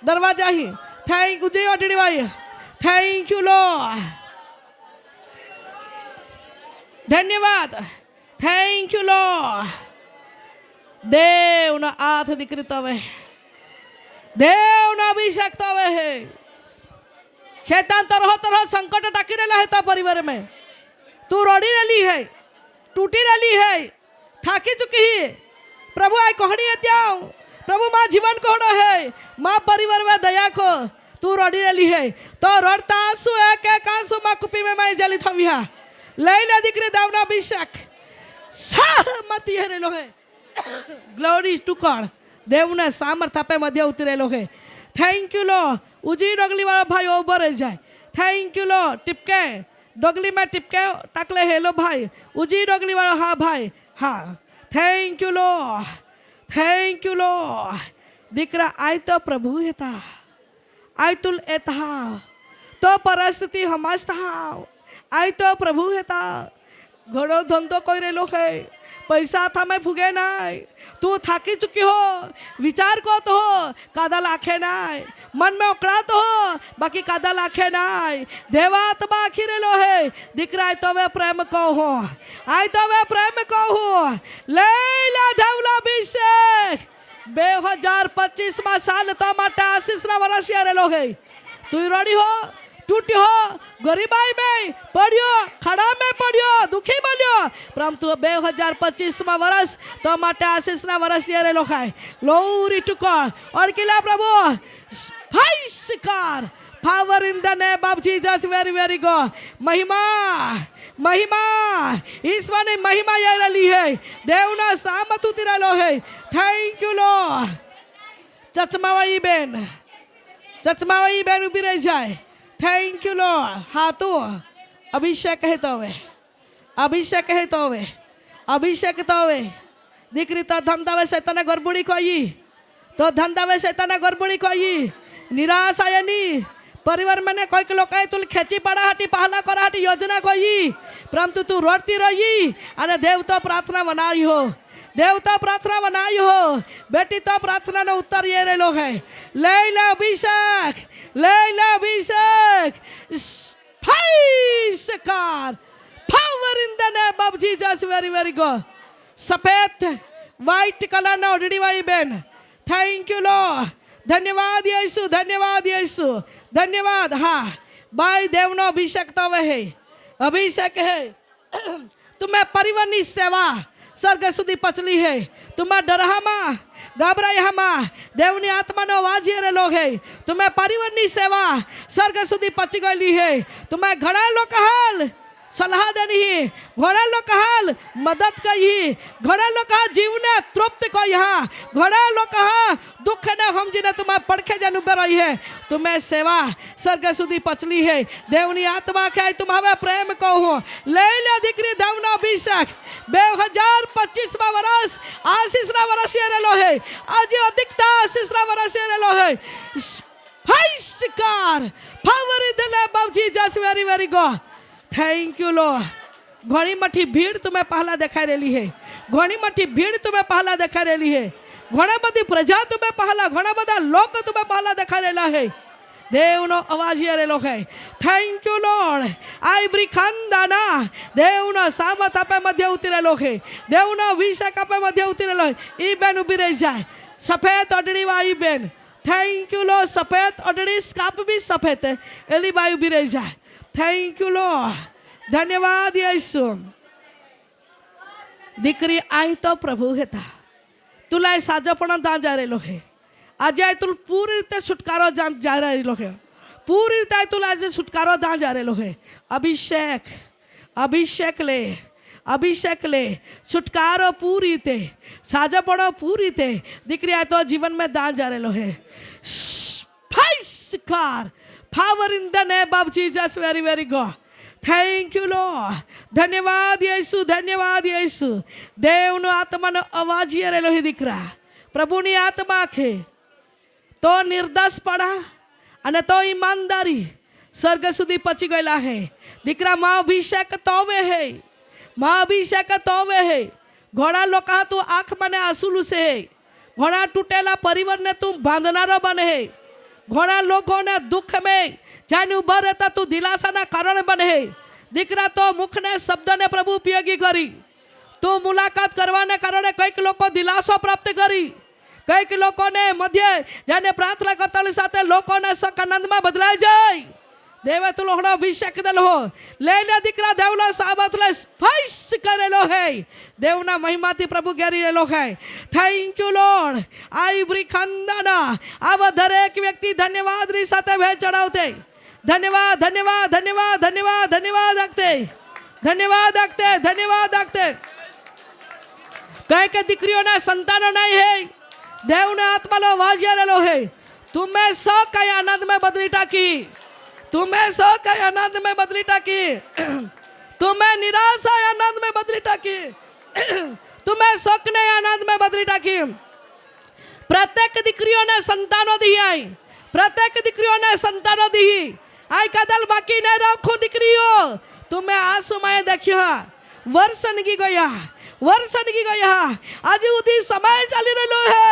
दरवाजा ही. थैंक उजय ओढ़नी भाई. Thank you Lord. धन्यवाद. Thank you Lord. દેવનો હાથ દીકરી તો હવે દેવનો અભિષેક તો હવે है शैतान तरह तरह संकट टाकी रहा है तो परिवार में तू रोड़ी रही है टूटी रही है थाकी चुकी है प्रभु आई कहनी है त्याओ प्रभु माँ जीवन कोहड़ा है माँ परिवार में दया को तू रोड़ी रही है तो रोडता आंसू एक एक आंसू माँ कुपी में मैं जली थमिया ले ले दिकरी देवना अभिषेक सहमति है लो है ग्लोरी टू गॉड देवना सामर्थ्य पे मध्य उतरेलो है थैंक यू लो उजी डोगली वाला भाई ओवर जाए थैंक यू लो टिपके डोगली में टिपके टाकले हेलो भाई उजी डोगली वाला हाँ भाई हाँ थैंक यू लो दीकरा आई तो प्रभु येता आई तुल येता तो परिस्थिति हमासता आई तो प्रभु येता घोड़ो धंधो कोई रेलो है पैसा था मैं फुगे नाय तू थाकी चुकी हो विचार को तो हो कादा लाखे नाय मन में उकड़ा तो हो बाकी कादा लाखे नाय देवात्मा आखिर लो है दिख रहा है तो वे प्रेम को हो आई तो वे प्रेम को हो लेला धवला अभिषेक 2025 માં સાલ તો માટે આશીષના વર્ષ યારે લો है तू रेडी हो टूटी हो गरीबाई में पड़ियो खड़ा में पड़ियो दुखी बन्यो परंतु 2025 में वर्ष तो माटे आशीष ना वर्ष ये लो खाए लोरी टू गॉड और किला प्रभु भाई शिकार power in the name of Jesus very very God महिमा महिमा ईश्वर ने महिमा ये रली है देवना सामत उतरा लो है थैंक यू लॉर्ड चचमावाई बेन उभी रह जाए थैंक यू लॉर्ड हाँ तो अभिषेक है तो वे अभिषेक है तो वे अभिषेक तो वे दीकरी तो धंधा वे शैतान गड़बड़ी कोई तो धंधा वे शैतान गड़बड़ी कोई निराश आयनी परिवार मैंने कोई के लोग तुल खेची पड़ा हटी पहला करा हटी योजना कोई परंतु तू रोटी रही अरे देव तो प्रार्थना बनाई हो देवता प्रार्थना बनाई हो बेटी तो प्रार्थना ने उत्तर ये रे लोग है ले ले अभिषेक कार power in the name of Jesus very very good सफेद व्हाइट कलर ना ओढ़ी वाली बहन थैंक यू लॉर्ड धन्यवाद यीशु धन्यवाद हाँ भाई देव नो अभिषेक तो वह है अभिषेक है तुम्हें परिवार की सेवा स्वर्ग सुधी पचली है तुम्हें डरहामा घबरायामा देवनी आत्मा नो वाजिये लोग है तुम्हें परिवार की सेवा स्वर्ग सुधी पची गई है तुम्हें घड़ा लोग हाल सलाह देनी है घोड़ा लोग हाल मदद कही घोड़ा लोग जीवन तृप्त को यहाँ घोड़ा लोग दुख ने हम जिन्हें तुम्हें पड़खे जन उबर रही है तुम्हें सेवा स्वर्ग सुधी पचली है देवनी आत्मा के तुम्हारे प्रेम को हो ले ले दिकरी देवना अभिषेक 2025 वर्ष आशीष ना वर्ष ये लो है आज अधिकता आशीष ना वर्ष ये लो है हाय शिकार power in the name of Jesus very very good thank you Lord घणी मठी भीड़ तुम्हें पहला देखा रही है घणी मठी भीड़ तुम्हें पहला देखा रही है घणा बधी प्रजा तुम्हें पहला घणा बधा लोग तुम्हें पहला देखा रहेला है देवनो अवाज ये रेलो है थैंक यू लॉर्ड आई ब्री खानदाना देवनो सामत आपे मध्य उतरेलो है देवनो अभिषेक आपे मध्य उतरेलो है ई बेन उभी रही जाए सफेद ओढ़ी वाली बेन थैंक यू लॉर्ड सफेद ओढ़ी स्कार्फ भी सफेद है एली बाई उभी रही जाए थैंक यू लॉर्ड धन्यवाद यीशु दीकरी आई तो प्रभु हेता तुला साजपण दां जा रेलो है आज आए तुल पूरी रीते छुटकारो जा रहेलो है पूरी रीते तुला आज छुटकारो दां जा रहेलो है अभिषेक ले छुटकारो पूरी रीते साजपणो पूरी रीते दीकरी आए तो जीवन में दां जा रहेलो है शिकार power in the name of Jesus very very good thank you Lord धन्यवाद यीशु देवनो आत्मानो अवाज ये रहेलो है दीकरा प्रभुनी आत्मा के तो निर्दोष पड़ा अने तो ईमानदारी स्वर्ग सुधी पची गયેલા है दीकरा माँ अभिषेक तोवे है घोड़ा लोका तू आँख मने आंसू से है घोड़ा टूटेला परिवार ने तू बांधनारो बने है घोड़ा लोगों ने दुख में जाने उभा रहता तू दिलासा ना कारण बने है दीकरा तो मुख ने शब्द ने प्रभु उपयोगी करी તું મુલાકાત કરવાને કારણે કંઈક લોકો દિલાસો પ્રાપ્ત કરી, કંઈક લોકોને મધ્ય જેને પ્રાર્થના કરતા સાથે લોકોને સક આનંદમાં બદલાઈ જાય. દેવે તુલો હણો અભિષેક દેલો લઈને દીકરા દેવનો સાબત લે સ્પર્શ કરેલો હે, દેવના મહિમાથી પ્રભુ ઘેરી રહેલો હે. Thank you Lord. આઈબ્રી ખાનદાના આવા દરેક વ્યક્તિ ધન્યવાદની સાથે ભેટ ચડાવતે. ધન્યવાદ ધન્યવાદ ધન્યવાદ ધન્યવાદ ધન્યવાદ આપતે, ધન્યવાદ આપતે, ધન્યવાદ આપતે. કઈ દીકરીઓના સંતાનો નહીં હે, દેવના આત્માનો વાજ્યા રહેલો હે. तुम्हें सौ कई आनंद में बदली टाकी, तुम्हें सौ कई आनंद में बदली टाकी, तुम्हें निराशा आनंद में बदली टाकी, तुम्हें शोक ने आनंद में बदली टाकी. प्रत्येक દીકરીઓ ને સંતાનો દી આઈ, પ્રત્યેક દીકરીઓ ને સંતાનો દી આઈ કદલ બાકી ન રાખો દીકરીઓ. तुम्हें आंसुમાં દેખ્યા, વર્ષ નીકળી ગયા, વર્ષ નીકળી ગયા, આજે સુધી સમય ચાલી રહેલો હે,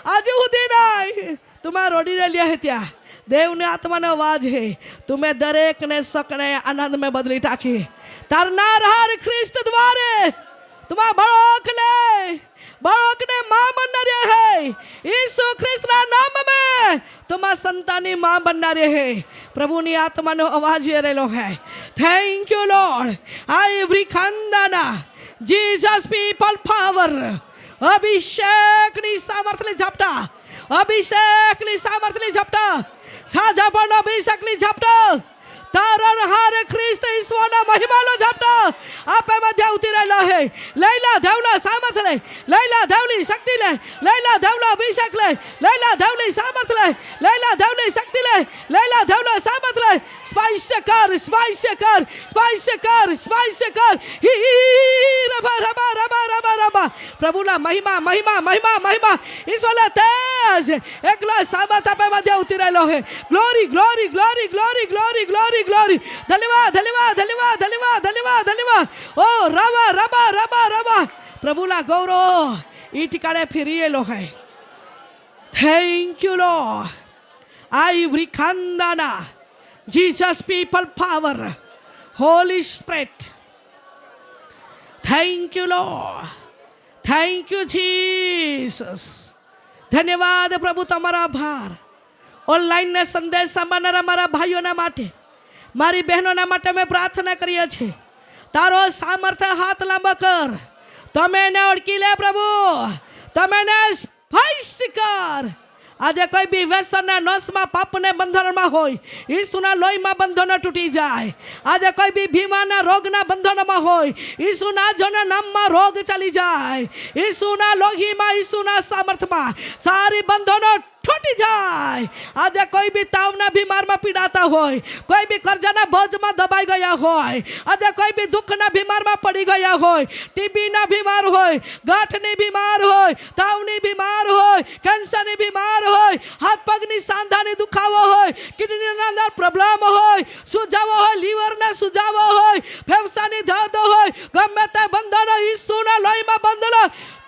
આજે સુધી નહીં तुम्हें रोडी रे लिया है त्या. देव ने आत्मा ने आवाज है, तुम्हें दरेक ने सकने आनंद में बदली टाकी. तरना रहा ख्रिस्त द्वारे तुम्हें बड़ोक ले, बड़ोक ने मां बनना रे है. यीशु ख्रिस्त ना नाम में तुम्हारा संतानी मां बनना रे है. प्रभु ने आत्मा ने आवाज ये रेलो है. Thank you Lord. एवरी खानदाना जीसस पीपल पावर अभिषेक ની સામર્થ્ય ઝપટા, અભિષેકની સામર્થ્યની ઝપટા, સાજાપણનો અભિષેકની ઝપટા, તારણ હારે ખ્રિસ્ત ઈશ્વરના મહિમાનો ઝપટા આપે મધ્ય ઉતરી રહેલા હે. લઈલા દેવનો સામર્થ્ય લે, લઈલા દેવની શક્તિ લે, લઈલા દેવનો અભિષેક લે, લઈલા દેવની સામર્થ્ય લે, લઈલા દેવની શક્તિ લે, લઈલા દેવનો સામર્થ્ય લે. સ્પર્શ કર, સ્પર્શ કર, સ્પર્શ કર, સ્પર્શ કર. રબા રબા રબા રબા રબા. પ્રભુના મહિમા મહિમા મહિમા મહિમા ઈશ્વરના તેજ એકલો સામર્થ્ય આપે મધ્ય ઉતરી રહેલો હે. Glory glory glory glory glory glory glory. धन्यवाद धन्यवाद धन्यवाद धन्यवाद धन्यवाद धन्यवाद. ओ रबा रबा रबा रबा. प्रभुला गौरव ई ठिकाणे फिरिયેલો है. Thank you Lord. आइवरी खानदाना Jesus people power Holi spirit. Thank you Lord. Thank you Jesus. धन्यवाद प्रभु તમારો આભાર. ઓનલાઈન ને સંદેશ સાંભળનારા મારા ભાઈઓના માટે, મારી બહેનોના માટે મેં પ્રાર્થના કરીએ છીએ. તારો સામર્થ્ય હાથ લાંબો કર. તમે એને ઓળખી લે પ્રભુ, તમે એને સ્પર્શ કર. આજે કોઈ બી વ્યસનના નસમાં પાપને બંધનમાં હોય, ઈસુના લોહીમાં બંધનો તૂટી જાય. આજે કોઈ બી બીમારના રોગના બંધનમાં હોય, ઈસુના જોના નામમાં રોગ ચાલી જાય. ઈસુના લોહીમાં, ઈસુના સામર્થ્યમાં સારી બંધનો છૂટી જાય. આજે કોઈ બી તાવના બીમારમાં પીડાતા હોય, કોઈ બી કર્જના બોજમાં દબાઈ ગયા હોય, આજે કોઈ બી દુઃખના બીમારમાં પડી ગયા હોય, ટીબીના બીમાર હોય, ગાંઠની બીમાર હોય, તાવની બીમાર હોય, કેન્સરની બીમાર હોય, હાથ પગની સાંધાની દુખાવો હોય, કિડનીના અંદર પ્રોબ્લેમ હોય, સુજાવો હોય, લીવરના સુજાવો હોય, ફેફસાની દર્દ હોય, ગમે તે બંધનો ઈસુના લોહીમાં બંધનો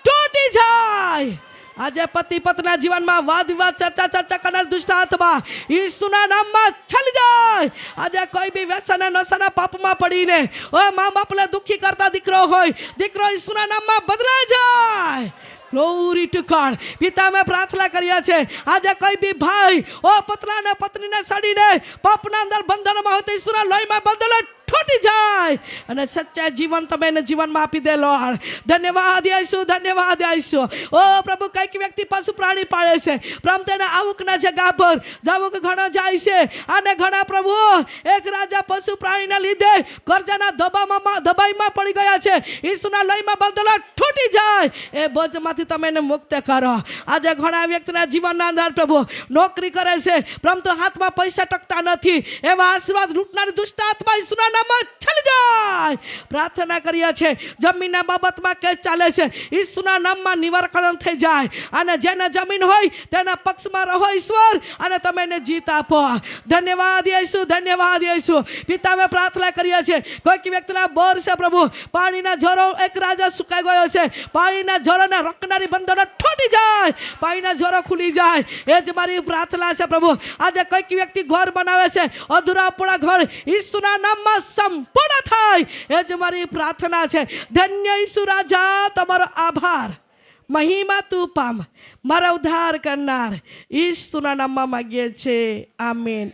તૂટી જાય. આજે પતિ પત્નીના જીવનમાં વાદ વિવાદ ચર્ચા ચર્ચા કરનાર દુષ્ટ આત્મા ઈસુના નામમાં છલી જાય. આજે કોઈ બી વ્યસન નશાના પાપમાં પડીને ઓ મા બાપને દુઃખી કરતા દીકરો હોય, દીકરો ઈસુના નામમાં બદલાઈ જાય. Glory two God. પિતા મેં પ્રાર્થના કરીએ છે, આજે કોઈ બી ભાઈ ઓ પત્નાને પત્નીને સડીને પાપના અંદર બંધનમાં હોય તો ઈસુના લોહીમાં બંધનો છૂટી જાય અને સચ્ચા જીવન તમે એને જીવનમાં આપી દે લોર્ડ. ધન્યવાદ આઈશું, ધન્યવાદ આઈશું. ઓ પ્રભુ કંઈક વ્યક્તિ પશુ પ્રાણી પાળે છે, પ્રભુ તેના આવકના જગા પર જાવક ઘણો જાય છે અને ઘણા પ્રભુ એક રાજા પશુ પ્રાણીના લીધે કર્જના દબાઈમાં પડી ગયા છે. ઈસુના લોહીમાં બંધનો છૂટી જાય. એ બોજમાંથી તમે એને મુક્ત કરો. આજે ઘણા વ્યક્તિના જીવનના અંદર પ્રભુ નોકરી કરે છે, પરંતુ હાથમાં પૈસા ટકતા નથી. એવા આશીર્વાદ લૂંટનારી દુષ્ટ આત્મા ઈસુના નામમાં છલી જાય. પ્રાર્થના કરીએ છે, જમીનના બાબતમાં કેસ ચાલે છે, ઈસુના નામમાં નિવારણ થઈ જાય અને જેને જમીન હોય તેના પક્ષમાં રહો ઈશ્વર અને તમે એને જીત આપો. ધન્યવાદ ઈસુ, ધન્યવાદ ઈસુ. પિતા મેં પ્રાર્થના કરીએ છે, કોઈક વ્યક્તિના બોર છે પ્રભુ, પાણીના ઝોરો એક રાજા સુકાઈ ગયો છે, પાણીના ઝોરોને રોકનારી બંધનો છૂટી જાય, પાણીના ઝોરો ખુલી જાય. એ જ મારી પ્રાર્થના છે પ્રભુ. આજે કોઈક વ્યક્તિ ઘર બનાવે છે, અધૂરા પૂરા ઘર ઈસુના નામમાં સંપૂર્ણ થાય એ જ મારી પ્રાર્થના છે. ધન્ય ઈસુ રાજા, તમારો આભાર. મહિમા તું પામ, મારા ઉદ્ધાર કરનાર ઈસુના નામમાં માંગીએ છે. આમીન.